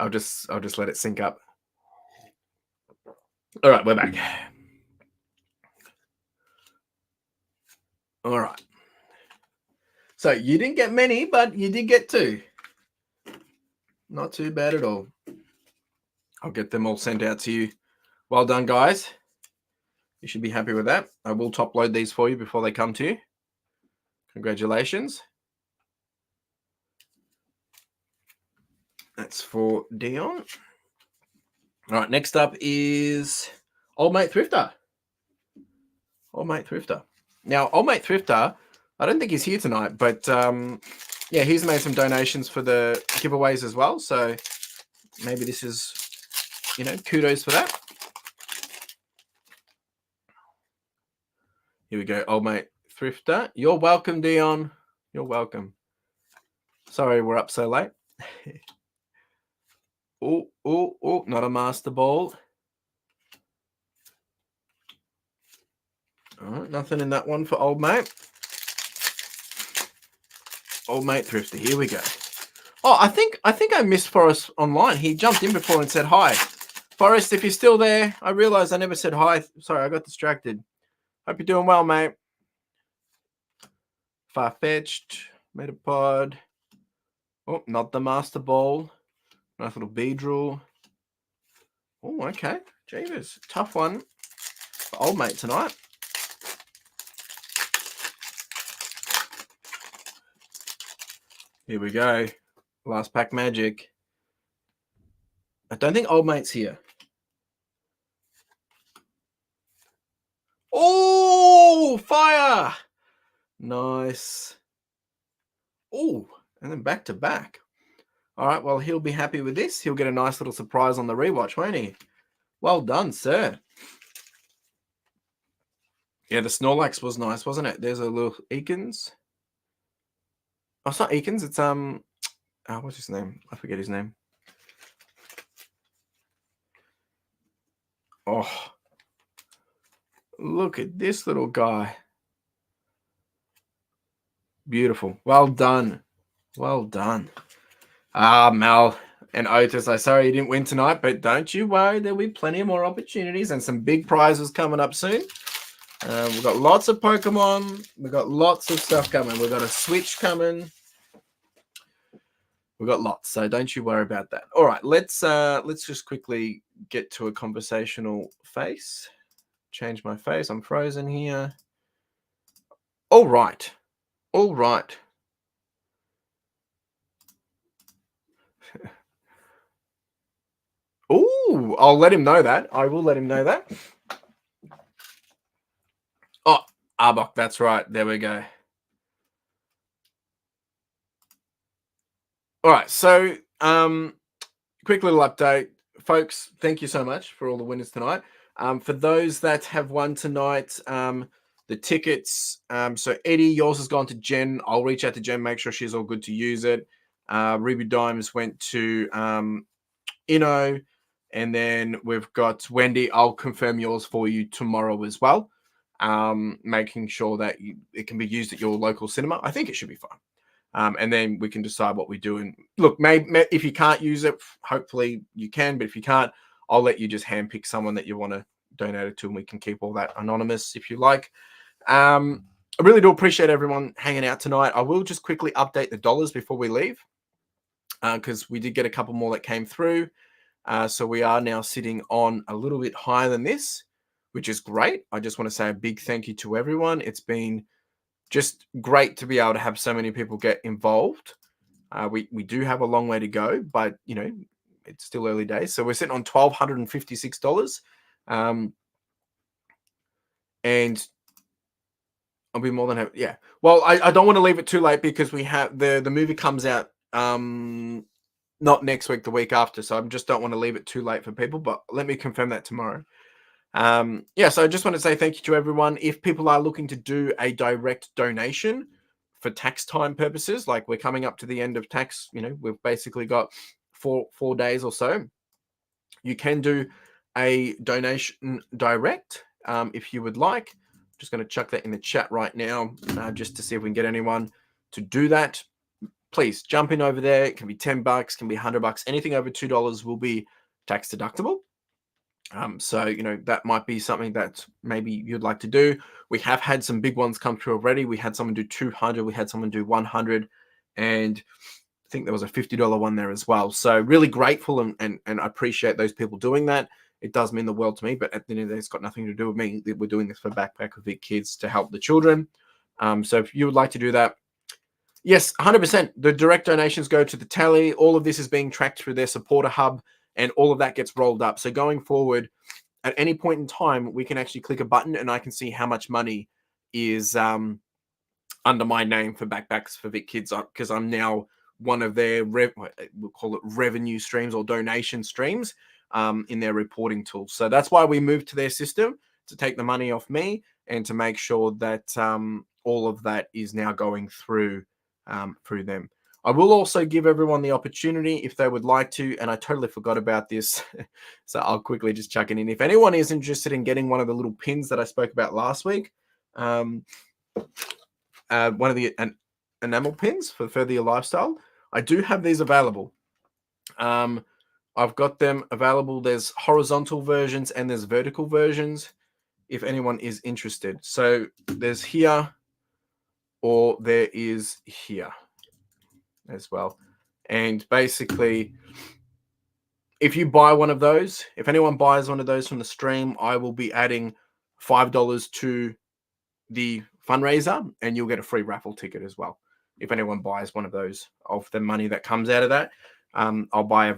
I'll just let it sync up. All right, we're back. All right. So you didn't get many, but you did get 2. Not too bad at all. I'll get them all sent out to you. Well done, guys. You should be happy with that. I will top load these for you before they come to you. Congratulations. That's for Dion. All right, next up is Old Mate Thrifter. Old Mate Thrifter. Now, Old Mate Thrifter, I don't think he's here tonight, but yeah, he's made some donations for the giveaways as well. So maybe this is, kudos for that. Here we go, Old Mate Thrifter. You're welcome, Dion. You're welcome. Sorry we're up so late. Oh, not a Master Ball. All right, nothing in that one for Old Mate. Old Mate Thrifter, here we go. Oh, I think I missed Forrest online. He jumped in before and said hi. Forrest, if you're still there, I realized I never said hi. Sorry, I got distracted. Hope you're doing well, mate. Far-fetched, Metapod. Oh, not the Master Ball. Nice little Beedrill. Oh, okay. Jeebus. Tough one for Old Mate tonight. Here we go. Last pack magic. I don't think Old Mate's here. Oh, fire! Nice. Oh, and then back to back. All right, well, he'll be happy with this. He'll get a nice little surprise on the rewatch, won't he? Well done, sir. Yeah, the Snorlax was nice, wasn't it? There's a little Eakins. Oh, it's not Eakins. It's what's his name? I forget his name. Oh, look at this little guy. Beautiful. Well done. Well done. Mal and Otis, I'm sorry you didn't win tonight, but don't you worry. There'll be plenty more opportunities and some big prizes coming up soon. We've got lots of Pokemon. We've got lots of stuff coming. We've got a Switch coming. We've got lots, so don't you worry about that. All right, let's just quickly get to a conversational face. Change my face. I'm frozen here. All right. All right. Ooh, I'll let him know that. I will let him know that. Oh, Arbok, that's right. There we go. All right, so quick little update, folks. Thank you so much for all the winners tonight. For those that have won tonight, the tickets. So Eddie, yours has gone to Jen. I'll reach out to Jen, make sure she's all good to use it. Ruby Dimes went to Inno, and then we've got Wendy. I'll confirm yours for you tomorrow as well. Making sure that it can be used at your local cinema. I think it should be fine. And then we can decide what we do. And look, maybe if you can't use it, hopefully you can. But if you can't, I'll let you just handpick someone that you want to donate it to, and we can keep all that anonymous if you like. I really do appreciate everyone hanging out tonight. I will just quickly update the dollars before we leave, because we did get a couple more that came through. So we are now sitting on a little bit higher than this, which is great. I just want to say a big thank you to everyone. It's been just great to be able to have so many people get involved. We do have a long way to go, but it's still early days. So we're sitting on $1,256, and I'll be more than happy. Yeah. Well, I don't want to leave it too late because we have the movie comes out not next week, the week after. So I just don't want to leave it too late for people. But let me confirm that tomorrow. So I just want to say thank you to everyone. If people are looking to do a direct donation for tax time purposes, like we're coming up to the end of tax, we've basically got four days or so. You can do a donation direct if you would like. I'm just going to chuck that in the chat right now, just to see if we can get anyone to do that. Please jump in over there. It can be $10, can be $100. Anything over $2 will be tax deductible. So that might be something that maybe you'd like to do. We have had some big ones come through already. We had someone do 200. We had someone do 100, and I think there was a $50 one there as well. So really grateful and I appreciate those people doing that. It does mean the world to me, but at the end of the day, it's got nothing to do with me. We're doing this for Backpack of Vic Kids to help the children. So if you would like to do that, yes, 100%. The direct donations go to the tally. All of this is being tracked through their supporter hub, and all of that gets rolled up. So going forward, at any point in time, we can actually click a button and I can see how much money is under my name for Backpacks for Vic Kids, because I'm now one of their, we'll call it revenue streams or donation streams in their reporting tool. So that's why we moved to their system, to take the money off me and to make sure that all of that is now going through them. I will also give everyone the opportunity if they would like to, and I totally forgot about this, so I'll quickly just chuck it in. If anyone is interested in getting one of the little pins that I spoke about last week, one of the enamel pins for Further Your Lifestyle, I do have these available. I've got them available. There's horizontal versions and there's vertical versions if anyone is interested. So there's here or there is here as well. And basically, if you buy one of those, if anyone buys one of those from the stream, I will be adding $5 to the fundraiser, and you'll get a free raffle ticket as well. If anyone buys one of those, of the money that comes out of that, I'll buy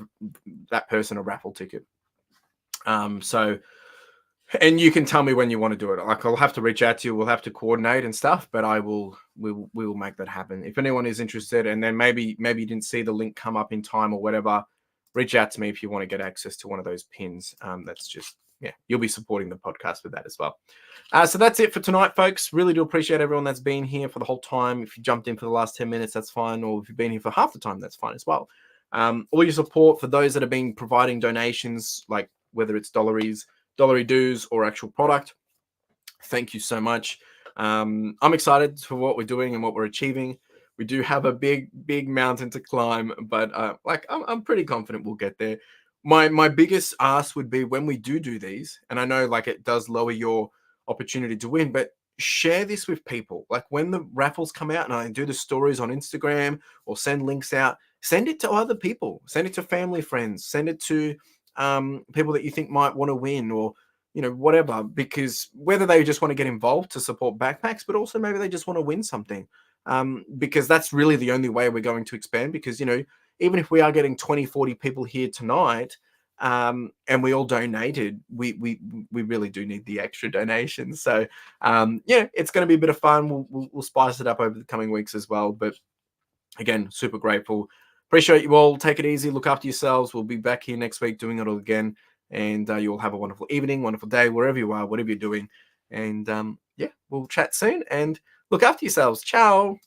that person a raffle ticket. And you can tell me when you want to do it. Like, I'll have to reach out to you. We'll have to coordinate and stuff, but we will make that happen. If anyone is interested, and then maybe you didn't see the link come up in time or whatever, reach out to me if you want to get access to one of those pins. That's just, you'll be supporting the podcast with that as well. So that's it for tonight, folks. Really do appreciate everyone that's been here for the whole time. If you jumped in for the last 10 minutes, that's fine. Or if you've been here for half the time, that's fine as well. All your support for those that have been providing donations, like whether it's dollary dues or actual product, thank you so much. I'm excited for what we're doing and what we're achieving. We do have a big mountain to climb, but I'm pretty confident we'll get there. My biggest ask would be when we do these, and I know like it does lower your opportunity to win. But share this with people. Like when the raffles come out and I do the stories on Instagram or send links out, send it to other people, send it to family, friends, send it to people that you think might want to win, or whatever, because whether they just want to get involved to support backpacks, but also maybe they just want to win something, because that's really the only way we're going to expand. Because even if we are getting 20-40 people here tonight, and we all donated, we really do need the extra donations. So it's going to be a bit of fun. We'll spice it up over the coming weeks as well. But again, super grateful. Appreciate you all. Take it easy. Look after yourselves. We'll be back here next week doing it all again. And you all have a wonderful evening, wonderful day, wherever you are, whatever you're doing. And we'll chat soon. And look after yourselves. Ciao.